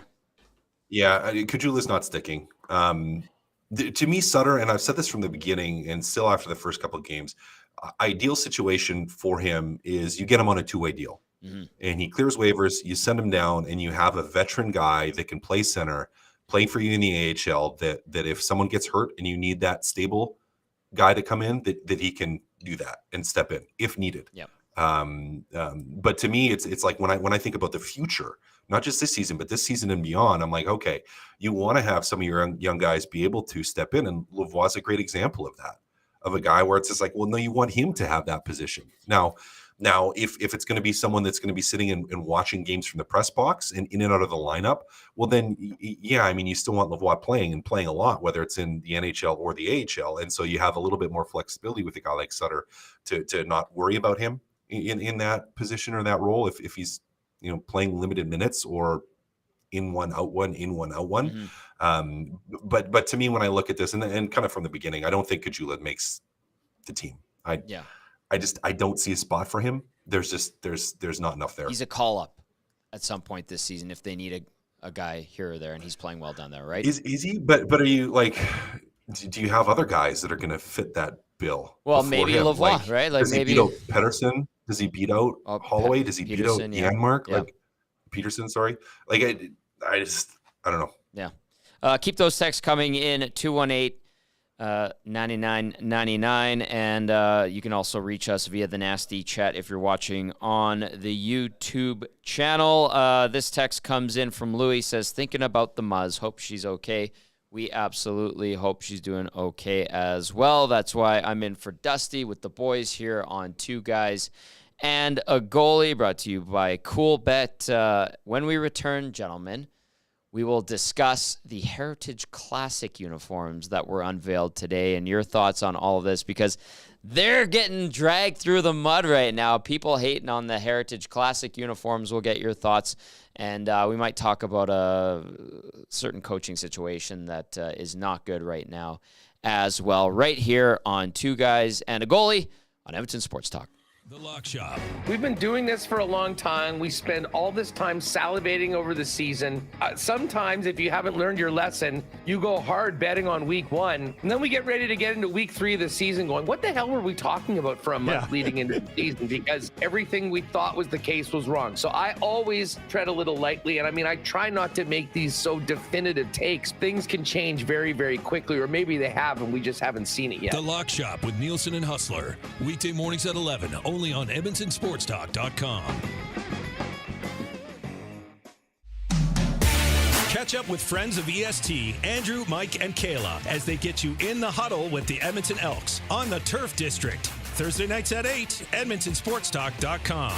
Yeah, Caggiula's not sticking. To me, Sutter, and I've said this from the beginning and still after the first couple of games, ideal situation for him is you get him on a two-way deal. And he clears waivers, you send him down, and you have a veteran guy that can play center, play for you in the AHL, that if someone gets hurt and you need that stable guy to come in, that he can do that and step in if needed. Yep. But to me, it's like when I think about the future, not just this season, but this season and beyond, I'm like, okay, you want to have some of your young guys be able to step in, and Lavois is a great example of that, of a guy where it's just like, well, no, you want him to have that position. Now, if it's going to be someone that's going to be sitting and watching games from the press box and in and out of the lineup, well, then, yeah, I mean, you still want Lavois playing a lot, whether it's in the NHL or the AHL. And so you have a little bit more flexibility with a guy like Sutter to not worry about him in that position or that role if he's, playing limited minutes or in one, out one. But to me, when I look at this and kind of from the beginning, I don't think Caggiula makes the team. I don't see a spot for him. There's not enough there. He's a call up at some point this season if they need a guy here or there, and he's playing well down there, right? Is he? But are you like? Do you have other guys that are going to fit that bill? Well, maybe Lavois, right? Like does maybe he beat out Pedersen? Does he beat out Holloway? Does he Peterson, beat out Janmark? Like Peterson? Sorry. Like I don't know. Yeah. Keep those texts coming in at 218-9999, and you can also reach us via the Nasty Chat if you're watching on the YouTube channel. This text comes in from Louis, says, thinking about the Muzz, hope she's okay. We absolutely hope she's doing okay as well. That's why I'm in for Dusty with the boys here on Two Guys and a Goalie, brought to you by Cool Bet. When we return, gentlemen, we will discuss the Heritage Classic uniforms that were unveiled today and your thoughts on all of this, because they're getting dragged through the mud right now. People hating on the Heritage Classic uniforms. We'll get your thoughts, and we might talk about a certain coaching situation that is not good right now as well, right here on Two Guys and a Goalie on Edmonton Sports Talk. The Lock Shop. We've been doing this for a long time. We spend all this time salivating over the season. Sometimes, if you haven't learned your lesson, you go hard betting on week one, and then we get ready to get into week 3 of the season going, what the hell were we talking about for a month leading into the season? Because everything we thought was the case was wrong. So I always tread a little lightly, and I try not to make these so definitive takes. Things can change very, very quickly, or maybe they have, and we just haven't seen it yet. The Lock Shop with Nielsen and Hustler. Weekday mornings at 11, only on EdmontonSportsTalk.com. Catch up with friends of EST, Andrew, Mike, and Kayla, as they get you in the huddle with the Edmonton Elks on the Turf District. Thursday nights at 8, EdmontonSportsTalk.com.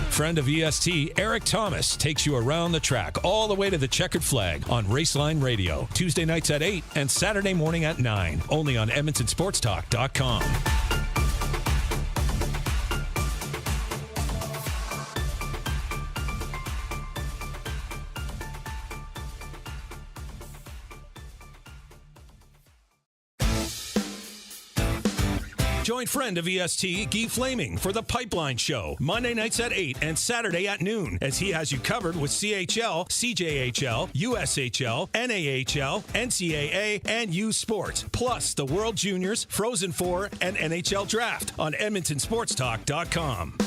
Friend of EST, Eric Thomas, takes you around the track all the way to the checkered flag on Raceline Radio. Tuesday nights at 8 and Saturday morning at 9. Only on EdmontonSportsTalk.com. Join friend of EST, Guy Flaming, for the Pipeline Show, Monday nights at 8 and Saturday at noon, as he has you covered with CHL, CJHL, USHL, NAHL, NCAA, and U Sports, plus the World Juniors, Frozen Four, and NHL Draft on EdmontonSportsTalk.com.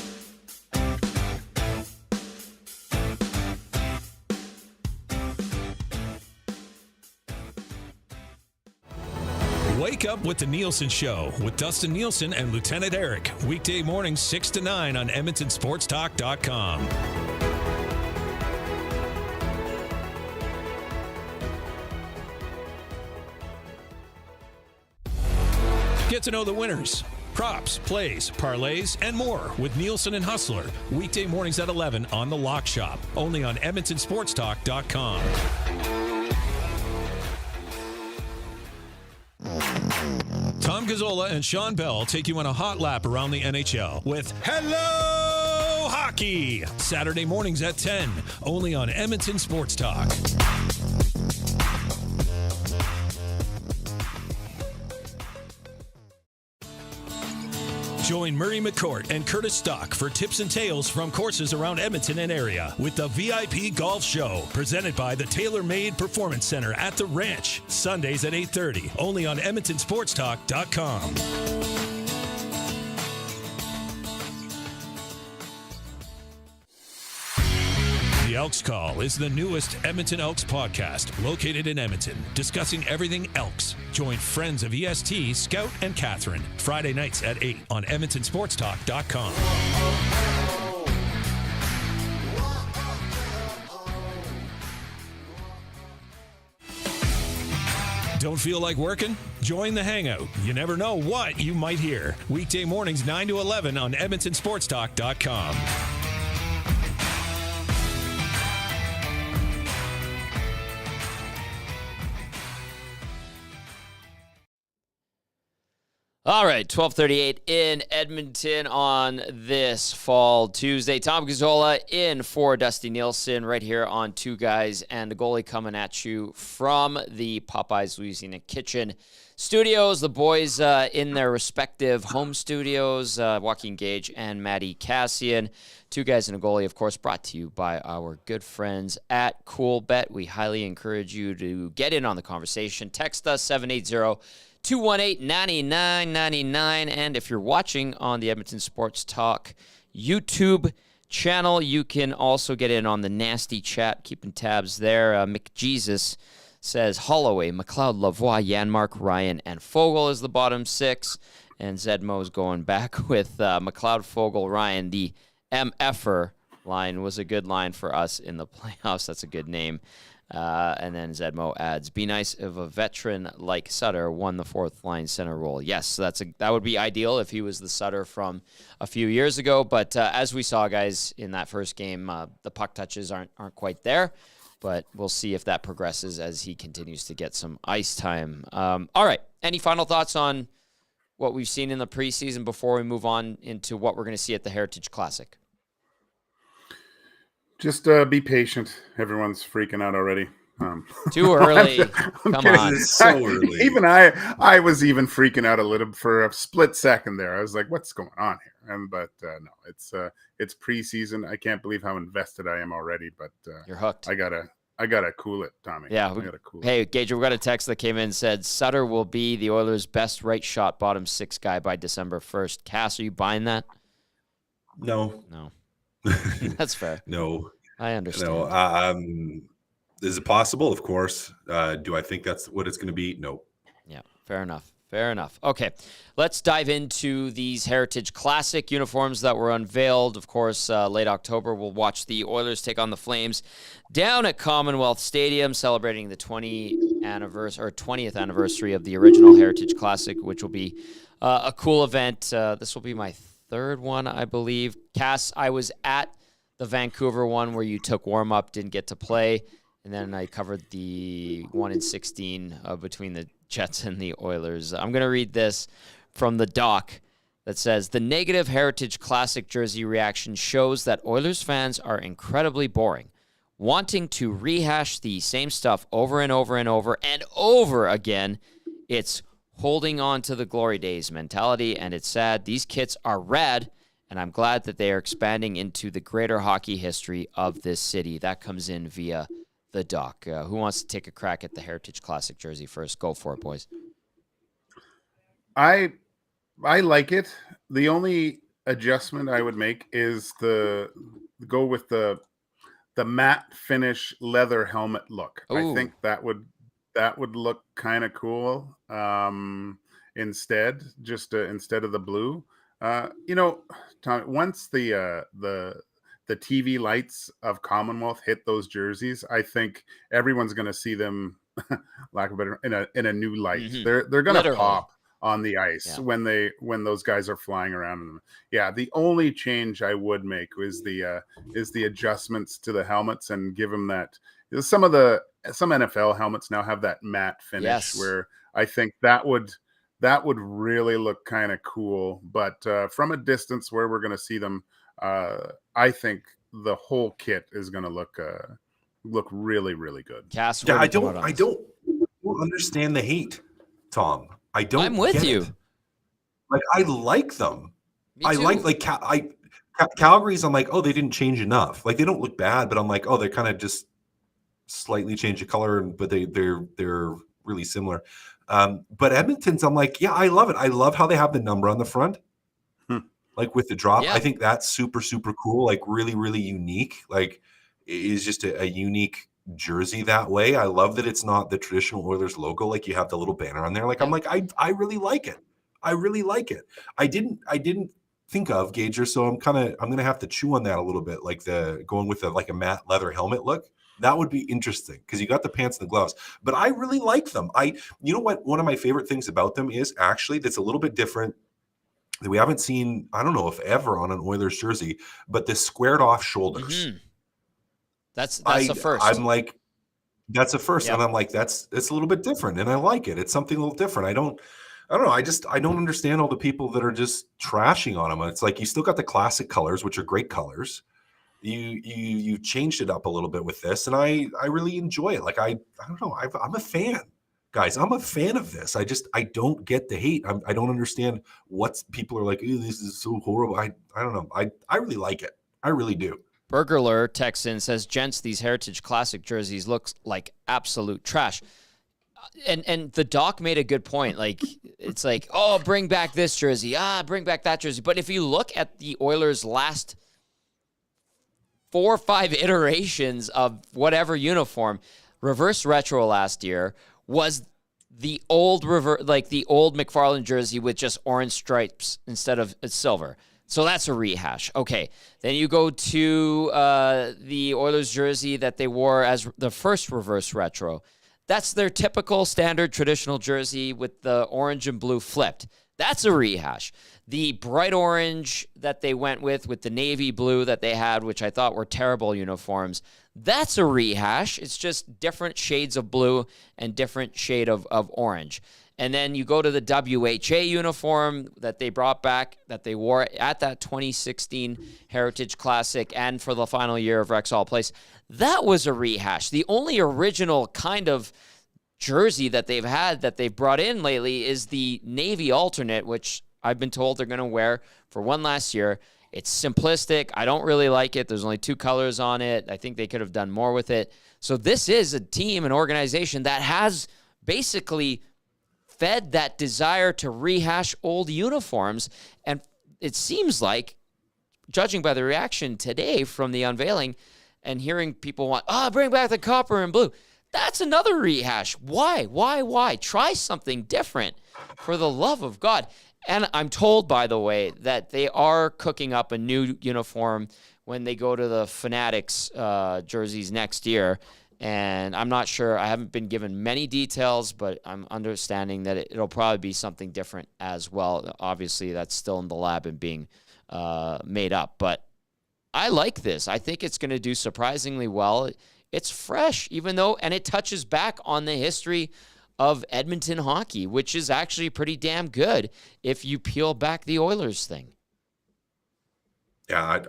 Wake Wake up with the Nielsen Show with Dustin Nielsen and Lieutenant Eric. Weekday mornings 6 to 9 on EdmontonSportsTalk.com. Get to know the winners, props, plays, parlays, and more with Nielsen and Hustler. Weekday mornings at 11 on The Lock Shop. Only on EdmontonSportsTalk.com. Tom Gazzola and Sean Bell take you on a hot lap around the NHL with Hello Hockey. Saturday mornings at 10. Only on Edmonton Sports Talk. Join Murray McCourt and Curtis Stock for tips and tales from courses around Edmonton and area with the VIP Golf Show, presented by the Tailor Made Performance Center at the Ranch, Sundays at 8:30, only on EdmontonSportsTalk.com. The Elks Call is the newest Edmonton Elks podcast located in Edmonton, discussing everything Elks. Join friends of EST, Scout and Catherine, Friday nights at 8 on EdmontonSportsTalk.com. Don't feel like working? Join the Hangout. You never know what you might hear. Weekday mornings 9 to 11 on EdmontonSportsTalk.com. All right, 12:38 in Edmonton on this fall Tuesday. Tom Gazzola in for Dusty Nielsen right here on Two Guys and a Goalie, coming at you from the Popeyes Louisiana Kitchen studios. The boys in their respective home studios, Joaquin, Gage, and Maddie Kassian. Two Guys and a Goalie, of course, brought to you by our good friends at Cool Bet. We highly encourage you to get in on the conversation. Text us 780-218-9999. And if you're watching on the Edmonton Sports Talk YouTube channel, you can also get in on the nasty chat, keeping tabs there. McJesus says Holloway, McLeod, Lavois, Janmark, Ryan, and Fogle is the bottom six. And Zedmo's going back with McLeod, Fogle, Ryan. The MFer line was a good line for us in the playoffs. That's a good name. And then Zedmo adds, be nice if a veteran like Sutter won the fourth line center role. Yes, that would be ideal if he was the Sutter from a few years ago. But as we saw, guys, in that first game, the puck touches aren't quite there. But we'll see if that progresses as he continues to get some ice time. All right. Any final thoughts on what we've seen in the preseason before we move on into what we're going to see at the Heritage Classic? Just be patient. Everyone's freaking out already. Too early. I'm Come kidding. on. It's so early. Even I was even freaking out a little for a split second there. I was like, "What's going on here?" But no, it's preseason. I can't believe how invested I am already. But You're hooked. I gotta cool it, Tommy. Yeah. I gotta cool it. Hey, Gage, we got a text that came in and said Sutter will be the Oilers' best right shot bottom six guy by December 1st. Cass, are you buying that? No. That's fair. No. I understand. No. Is it possible? Of course. Do I think that's what it's going to be? No. Yeah, fair enough. Okay, let's dive into these Heritage Classic uniforms that were unveiled. Of course, late October, we'll watch the Oilers take on the Flames down at Commonwealth Stadium, celebrating the 20th anniversary of the original Heritage Classic, which will be a cool event. This will be my third one, I believe. Cass, I was at the Vancouver one where you took warm-up, didn't get to play, and then I covered the 1 in 16 between the Jets and the Oilers. I'm going to read this from the doc that says, the negative Heritage Classic jersey reaction shows that Oilers fans are incredibly boring, wanting to rehash the same stuff over and over and over and over again. It's holding on to the glory days mentality, and it's sad. These kits are rad, and I'm glad that they are expanding into the greater hockey history of this city. That comes in via the doc. Who wants to take a crack at the Heritage Classic jersey first? Go for it, boys. I like it. The only adjustment I would make is go with the matte finish leather helmet look. Ooh. I think that would look kind of cool. instead, just instead of the blue. Tom, once the TV lights of Commonwealth hit those jerseys, I think everyone's going to see them, lack of better, in a new light. Mm-hmm. They're going to Literally. pop on the ice when those guys are flying around in them. Yeah, the only change I would make is the adjustments to the helmets and give them that. Some NFL helmets now have that matte finish where I think that would really look kind of cool. But from a distance where we're going to see them, I think the whole kit is going to look really, really good. Cass, I don't understand the hate, Tom. I don't. I'm with you. Like, I like them. Me too. I like Calgary's. I'm like, oh, they didn't change enough. Like, they don't look bad, but I'm like, oh, they kind of just slightly change the color, but they're really similar. But Edmonton's, I'm like, yeah, I love it. I love how they have the number on the front, like with the drop. Yeah. I think that's super, super cool. Like, really, really unique. Like, it is just a unique jersey that way. I love that it's not the traditional Oilers logo. Like, you have the little banner on there. Like, I'm like, I really like it. I really like it. I didn't think of Gager, so I'm gonna have to chew on that a little bit. Like, going with a matte leather helmet look. That would be interesting because you got the pants and the gloves, but I really like them. You know what? One of my favorite things about them is actually that's a little bit different that we haven't seen. I don't know if ever on an Oilers jersey, but the squared off shoulders. Mm-hmm. That's a first. I'm like, that's a first, Yep. and I'm like, it's a little bit different, and I like it. It's something a little different. I don't know. I don't understand all the people that are just trashing on them. It's like you still got the classic colors, which are great colors. You changed it up a little bit with this, and I really enjoy it. Like, I don't know. I'm a fan, guys. I'm a fan of this. I don't get the hate. I don't understand what people are like. Ew, this is so horrible. I don't know. I really like it. I really do. Burgerler texts in, says, gents, these Heritage Classic jerseys look like absolute trash. And the doc made a good point. Like, it's like, oh, bring back this jersey. Bring back that jersey. But if you look at the Oilers' last 4 or 5 iterations of whatever uniform, reverse retro last year was the old McFarland jersey with just orange stripes instead of silver. So that's a rehash. Okay. Then you go to the Oilers jersey that they wore as the first reverse retro. That's their typical standard traditional jersey with the orange and blue flipped. That's a rehash. The bright orange that they went with the navy blue that they had, which I thought were terrible uniforms, that's a rehash. It's just different shades of blue and different shade of orange. And then you go to the WHA uniform that they brought back, that they wore at that 2016 Heritage Classic and for the final year of Rexall Place. That was a rehash. The only original kind of jersey that they've had that they've brought in lately is the Navy alternate, which I've been told they're going to wear for one last year. It's simplistic. I don't really like it. There's only 2 colors on it. I think they could have done more with it. So this is a team, an organization that has basically fed that desire to rehash old uniforms. And it seems like, judging by the reaction today from the unveiling and hearing people want, bring back the copper and blue. That's another rehash. Why? Try something different, for the love of God. And I'm told, by the way, that they are cooking up a new uniform when they go to the Fanatics jerseys next year. And I'm not sure. I haven't been given many details, but I'm understanding that it'll probably be something different as well. Obviously, that's still in the lab and being made up. But I like this. I think it's going to do surprisingly well. It's fresh, and it touches back on the history of Edmonton hockey, which is actually pretty damn good if you peel back the Oilers thing. Yeah,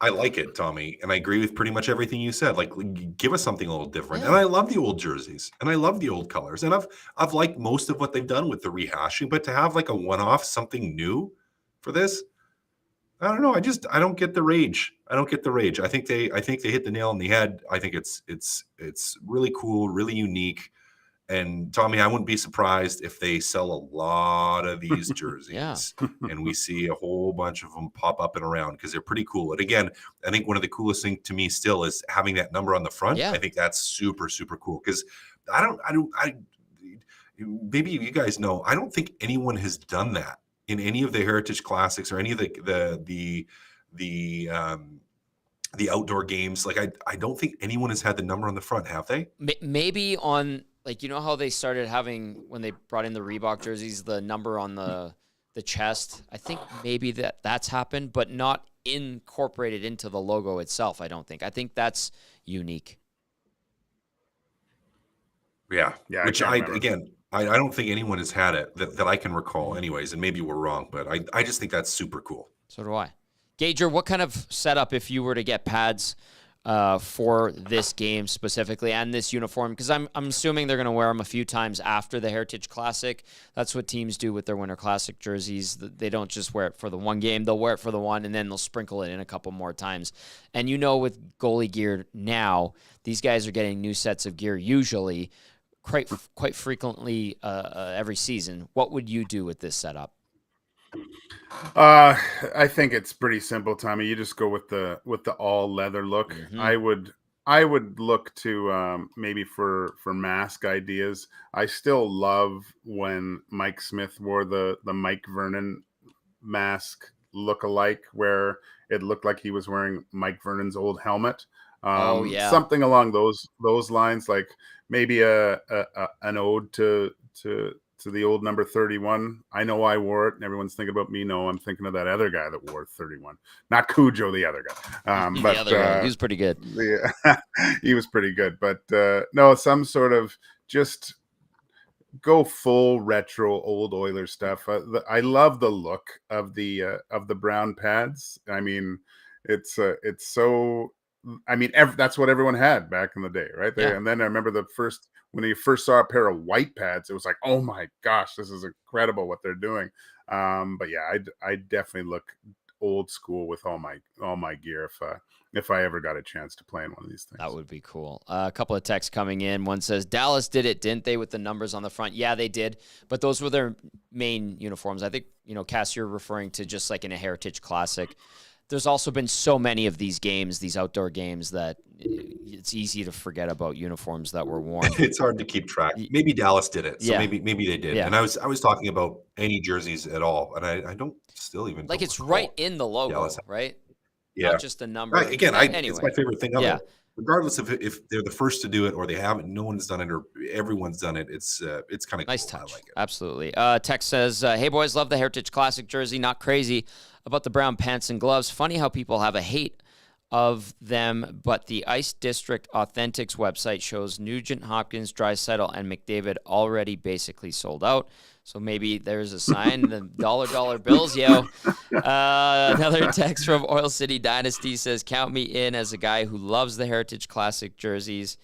I like it, Tommy, and I agree with pretty much everything you said. Like, give us something a little different. Yeah. And I love the old jerseys, and I love the old colors, and I've liked most of what they've done with the rehashing. But to have like a one-off, something new for this, I don't know. I don't get the rage. I think they hit the nail on the head. I think it's really cool, really unique. And Tommy, I wouldn't be surprised if they sell a lot of these jerseys and we see a whole bunch of them pop up and around because they're pretty cool. And again, I think one of the coolest things to me still is having that number on the front. Yeah. I think that's super, super cool because maybe you guys know, I don't think anyone has done that in any of the Heritage Classics or any of the outdoor games. Like I don't think anyone has had the number on the front, have they? Maybe on, like, you know how they started having, when they brought in the Reebok jerseys, the number on the chest. I think maybe that's happened, but not incorporated into the logo itself. I don't think. I think that's unique. Yeah. Which I remember. don't think anyone has had it that I can recall anyways, and maybe we're wrong, but I just think that's super cool. So do I. Gager, what kind of setup, if you were to get pads for this game specifically and this uniform? Because I'm assuming they're going to wear them a few times after the Heritage Classic. That's what teams do with their Winter Classic jerseys. They don't just wear it for the one game. They'll wear it for the one, and then they'll sprinkle it in a couple more times. And you know, with goalie gear now, these guys are getting new sets of gear usually quite frequently every season. What would you do with this setup? I think it's pretty simple, Tommy. You just go with the all leather look. Mm-hmm. I would look to maybe for mask ideas. I still love when Mike Smith wore the Mike Vernon mask look-alike, where it looked like he was wearing Mike Vernon's old helmet. Something along those lines, like maybe an ode to the old number 31. I know I wore it, and everyone's thinking about me. No, I'm thinking of that other guy that wore 31, not Cujo, the other guy. But the other guy. He was pretty good. He was pretty good, but no, some sort of just go full retro old Oilers stuff. I love the look of the brown pads. I mean, it's so. I mean, that's what everyone had back in the day, right? Yeah. And then I remember when you first saw a pair of white pads, it was like, oh my gosh, this is incredible what they're doing. But yeah, I definitely look old school with all my gear if I ever got a chance to play in one of these things. That would be cool. A couple of texts coming in. One says, Dallas did it, didn't they, with the numbers on the front? Yeah, they did, but those were their main uniforms. I think, Cass, you're referring to just like in a Heritage Classic. There's also been so many of these games, these outdoor games, that it's easy to forget about uniforms that were worn. It's hard to keep track. Maybe Dallas did it, so yeah. maybe they did. Yeah. And I was talking about any jerseys at all, and I don't still even like it's right in the logo, Dallas. Right? Yeah, not just the number. Again, anyway. It's my favorite thing of it. Regardless of if they're the first to do it or they haven't, no one's done it or everyone's done it. It's kind of nice cool. touch. I like it. Absolutely. Text says, "Hey boys, love the Heritage Classic jersey. Not crazy about the brown pants and gloves. Funny how people have a hate of them, but the Ice District Authentics website shows Nugent, Hopkins, Draisaitl, and McDavid already basically sold out. So maybe there's a sign, the dollar bills, yo." Another text from Oil City Dynasty says, "Count me in as a guy who loves the Heritage Classic jerseys."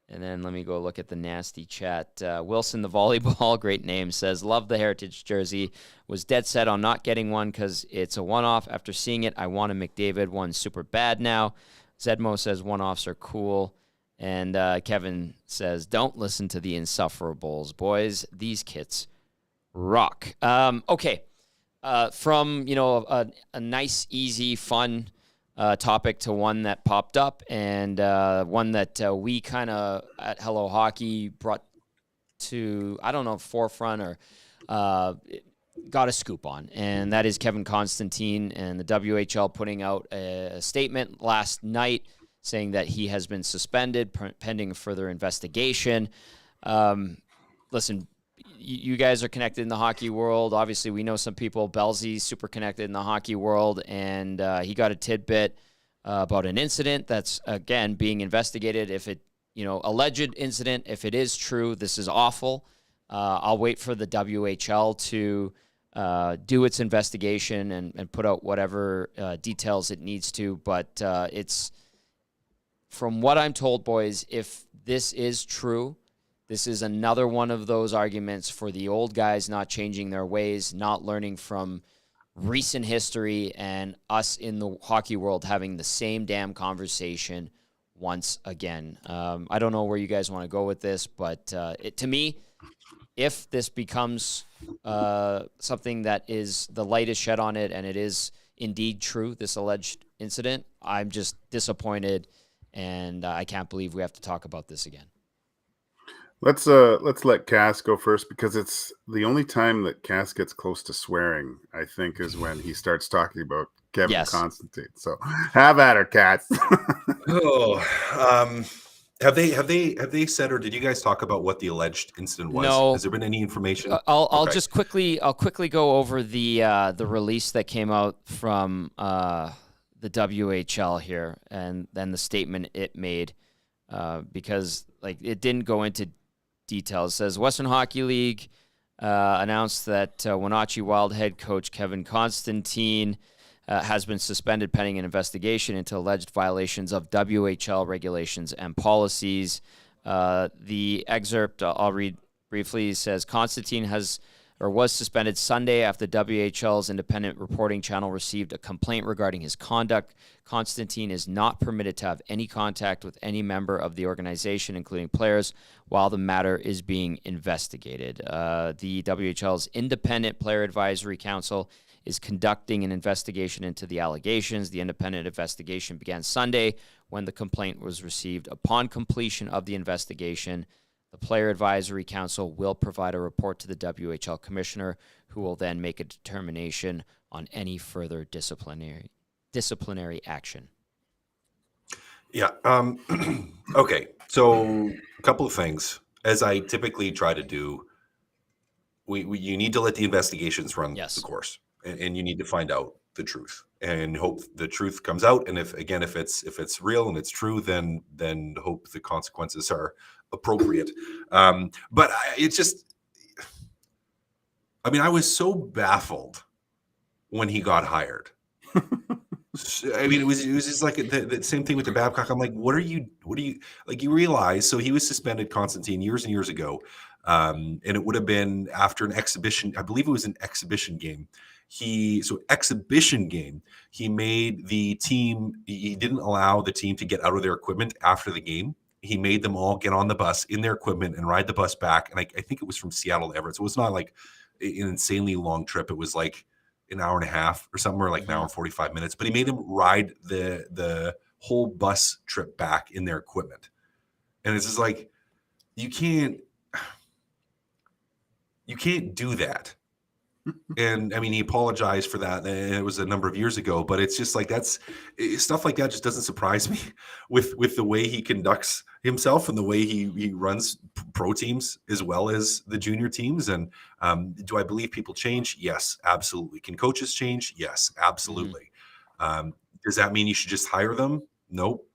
And then let me go look at the nasty chat. Wilson, the volleyball, great name, says, "Love the Heritage jersey. Was dead set on not getting one because it's a one-off. After seeing it, I want a McDavid one super bad now." Zedmo says one-offs are cool. And Kevin says, "Don't listen to the Insufferables, boys. These kits rock." Okay. From, a nice, easy, fun topic to one that popped up and one that we kind of at Hello Hockey brought to, forefront or got a scoop on, and that is Kevin Constantine and the WHL putting out a statement last night saying that he has been suspended pending further investigation. Listen, you guys are connected in the hockey world. Obviously, we know some people. Belzy's super connected in the hockey world, and he got a tidbit about an incident that's, again, being investigated. If it, alleged incident, if it is true, this is awful. I'll wait for the WHL to do its investigation and put out whatever details it needs to. But it's, from what I'm told, boys, if this is true, this is another one of those arguments for the old guys not changing their ways, not learning from recent history, and us in the hockey world having the same damn conversation once again. I don't know where you guys want to go with this, but to me, if this becomes something that is the light is shed on it and it is indeed true, this alleged incident, I'm just disappointed, and I can't believe we have to talk about this again. Let's let Cass go first, because it's the only time that Cass gets close to swearing, I think, is when he starts talking about Kevin Constantine. So have at her, Cass. Have they said, or did you guys talk about what the alleged incident was? No. Has there been any information? I'll just quickly go over the release that came out from the WHL here, and then the statement it made, because like it didn't go into details. It says Western Hockey League announced that Wenatchee Wild head coach Kevin Constantine has been suspended pending an investigation into alleged violations of WHL regulations and policies. The excerpt I'll read briefly says Constantine was suspended Sunday after WHL's independent reporting channel received a complaint regarding his conduct. Constantine is not permitted to have any contact with any member of the organization, including players, while the matter is being investigated. The WHL's Independent Player Advisory Council is conducting an investigation into the allegations. The independent investigation began Sunday when the complaint was received. Upon completion of the investigation, the Player Advisory Council will provide a report to the WHL commissioner, who will then make a determination on any further disciplinary action. Yeah. Okay. So a couple of things. As I typically try to do, you need to let the investigations run the course, and you need to find out the truth and hope the truth comes out. And if it's real and it's true, then hope the consequences are appropriate. But I was so baffled when he got hired. It was just like the same thing with the Babcock. I'm like, what are you like? You realize, so he was suspended, Constantine, years and years ago. And it would have been after an exhibition. I believe it was an exhibition game. He made the team, he didn't allow the team to get out of their equipment after the game. He made them all get on the bus in their equipment and ride the bus back. And I think it was from Seattle to Everett. So it was not like an insanely long trip. It was like an hour and a half or somewhere, like an hour and 45 minutes. But he made them ride the whole bus trip back in their equipment. And it's just like, you can't do that. And he apologized for that. And it was a number of years ago, but it's just like, stuff like that just doesn't surprise me with the way he conducts himself and the way he runs pro teams as well as the junior teams. And do I believe people change? Yes, absolutely. Can coaches change? Yes, absolutely. Does that mean you should just hire them? Nope.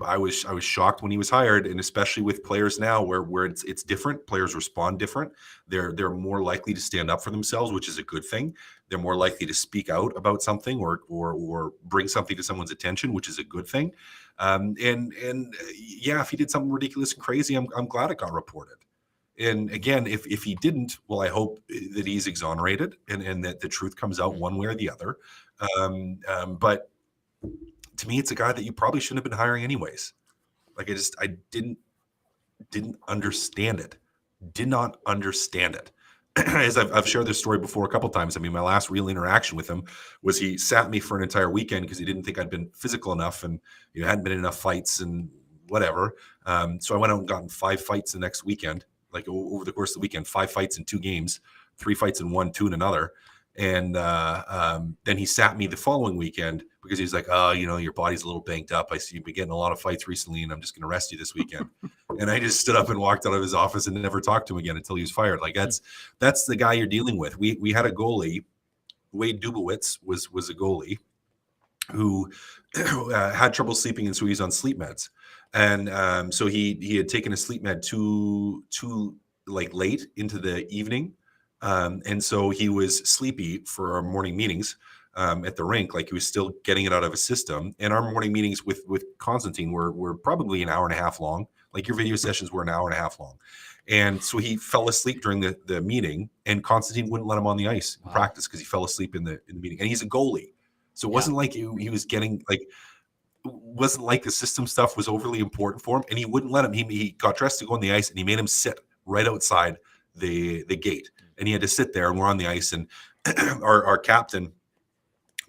I was shocked when he was hired, and especially with players now where it's different. Players respond different. They're more likely to stand up for themselves, which is a good thing. They're more likely to speak out about something or bring something to someone's attention, which is a good thing. If he did something ridiculous and crazy, I'm glad it got reported. And again, if he didn't, well, I hope that he's exonerated and that the truth comes out one way or the other. But to me, it's a guy that you probably shouldn't have been hiring anyways. Like I didn't understand it. Did not understand it. As I've shared this story before a couple of times. My last real interaction with him was he sat me for an entire weekend because he didn't think I'd been physical enough and hadn't been in enough fights and whatever. So I went out and got in 5 fights the next weekend, like over the course of the weekend, 5 fights in 2 games, 3 fights in one, 2 in another. And then he sat me the following weekend because he's like, oh, your body's a little banged up. I see you've been getting a lot of fights recently, and I'm just going to rest you this weekend. And I just stood up and walked out of his office and never talked to him again until he was fired. Like that's the guy you're dealing with. We had a goalie, Wade Dubowitz was a goalie who had trouble sleeping, and so he's on sleep meds. And so he had taken a sleep med too like late into the evening. And so he was sleepy for our morning meetings at the rink, like he was still getting it out of his system. And our morning meetings with Constantine were probably an hour and a half long. Like your video sessions were an hour and a half long. And so he fell asleep during the meeting, and Constantine wouldn't let him on the ice in practice because he fell asleep in the meeting. And he's a goalie. So it wasn't like he was getting wasn't like the system stuff was overly important for him. And he wouldn't let him. He got dressed to go on the ice, and he made him sit right outside the gate. And he had to sit there, and we're on the ice. And our captain,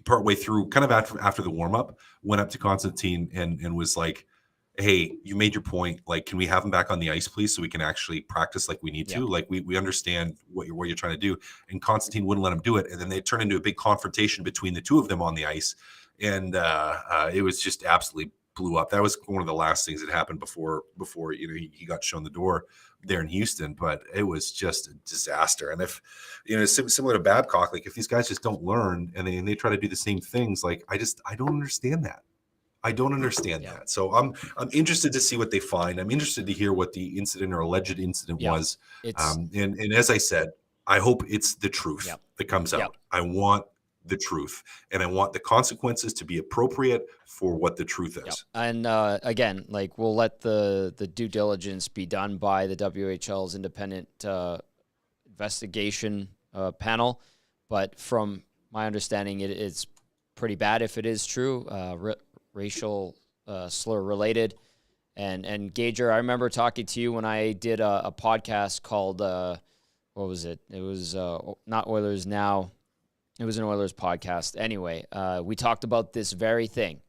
partway through, kind of after the warm-up, went up to Constantine and was like, hey, you made your point. Like, can we have him back on the ice, please, so we can actually practice like we need to? Like, we understand what you're trying to do. And Constantine wouldn't let him do it. And then they turned into a big confrontation between the two of them on the ice. And it was just absolutely blew up. That was one of the last things that happened before he got shown the door there in Houston. But it was just a disaster. And if similar to Babcock, like if these guys just don't learn and they try to do the same things, like I don't understand that. I don't understand that. So I'm interested to see what they find. I'm interested to hear what the incident or alleged incident was. And as I said, I hope it's the truth that comes out. I want the truth, and I want the consequences to be appropriate for what the truth is. And again, like we'll let the due diligence be done by the WHL's independent investigation panel. But from my understanding, it's pretty bad if it is true. Racial slur related. And Gager, I remember talking to you when I did a podcast called, what was it? It was not Oilers Now. It was an Oilers podcast. Anyway, we talked about this very thing.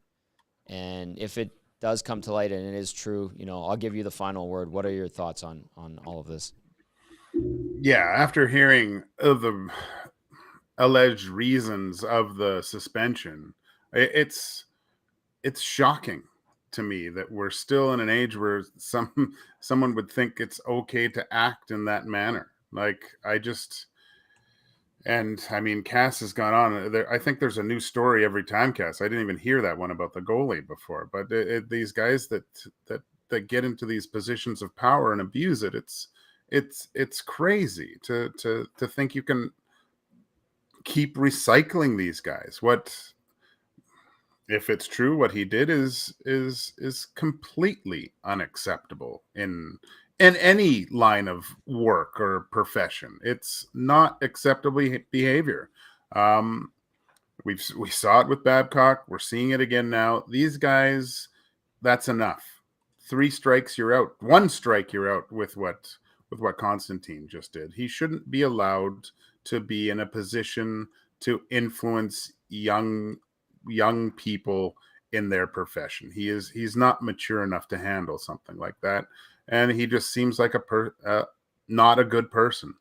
And if it does come to light and it is true, I'll give you the final word. What are your thoughts on all of this? Yeah, after hearing of the alleged reasons of the suspension, it's shocking to me that we're still in an age where someone would think it's okay to act in that manner. Like, Cass has gone on. I think there's a new story every time, Cass. I didn't even hear that one about the goalie before. But these guys that get into these positions of power and abuse it, it's crazy to think you can keep recycling these guys. What if it's true? What he did is completely unacceptable in any line of work or profession. It's not acceptable behavior. We saw it with Babcock. We're seeing it again now. These guys, that's enough. 3 strikes, you're out. 1 strike, you're out with what Constantine just did. He shouldn't be allowed to be in a position to influence young people in their profession. He's not mature enough to handle something like that, and he just seems like not a good person.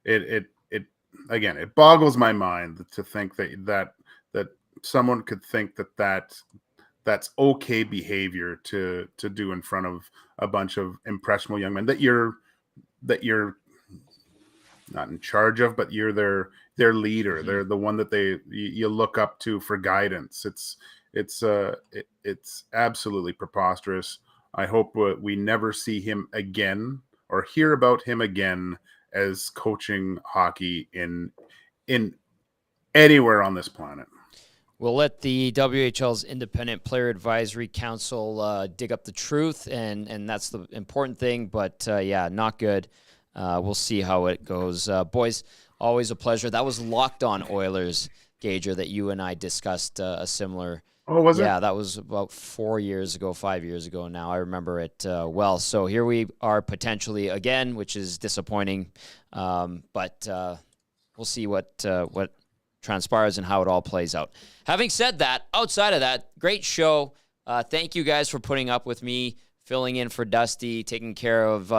It boggles my mind to think that someone could think that's okay behavior to do in front of a bunch of impressionable young men that you're not in charge of, but you're their leader. They're the one that you look up to for guidance. It's absolutely preposterous. I hope we never see him again or hear about him again as coaching hockey in anywhere on this planet. We'll let the WHL's Independent Player Advisory Council dig up the truth, and that's the important thing. But, not good. We'll see how it goes. Boys, always a pleasure. That was Locked On Oilers, Gager, that you and I discussed a similar. Oh, was it? Yeah, that was about 5 years ago now. I remember it well. So here we are potentially again, which is disappointing. But we'll see what transpires and how it all plays out. Having said that, outside of that, great show. Thank you guys for putting up with me, filling in for Dusty, taking care of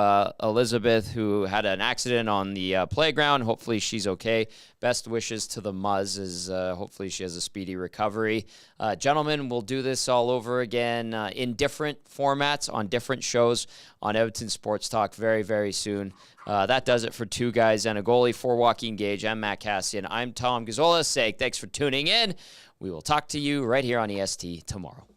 Elizabeth, who had an accident on the playground. Hopefully she's okay. Best wishes to the Muzz, as hopefully she has a speedy recovery. Gentlemen, we'll do this all over again in different formats on different shows on Edmonton Sports Talk very, very soon. That does it for Two Guys and a Goalie. For Joaquin Gage, I'm Matt Kassian. I'm Tom Gazzola. Thanks for tuning in. We will talk to you right here on EST tomorrow.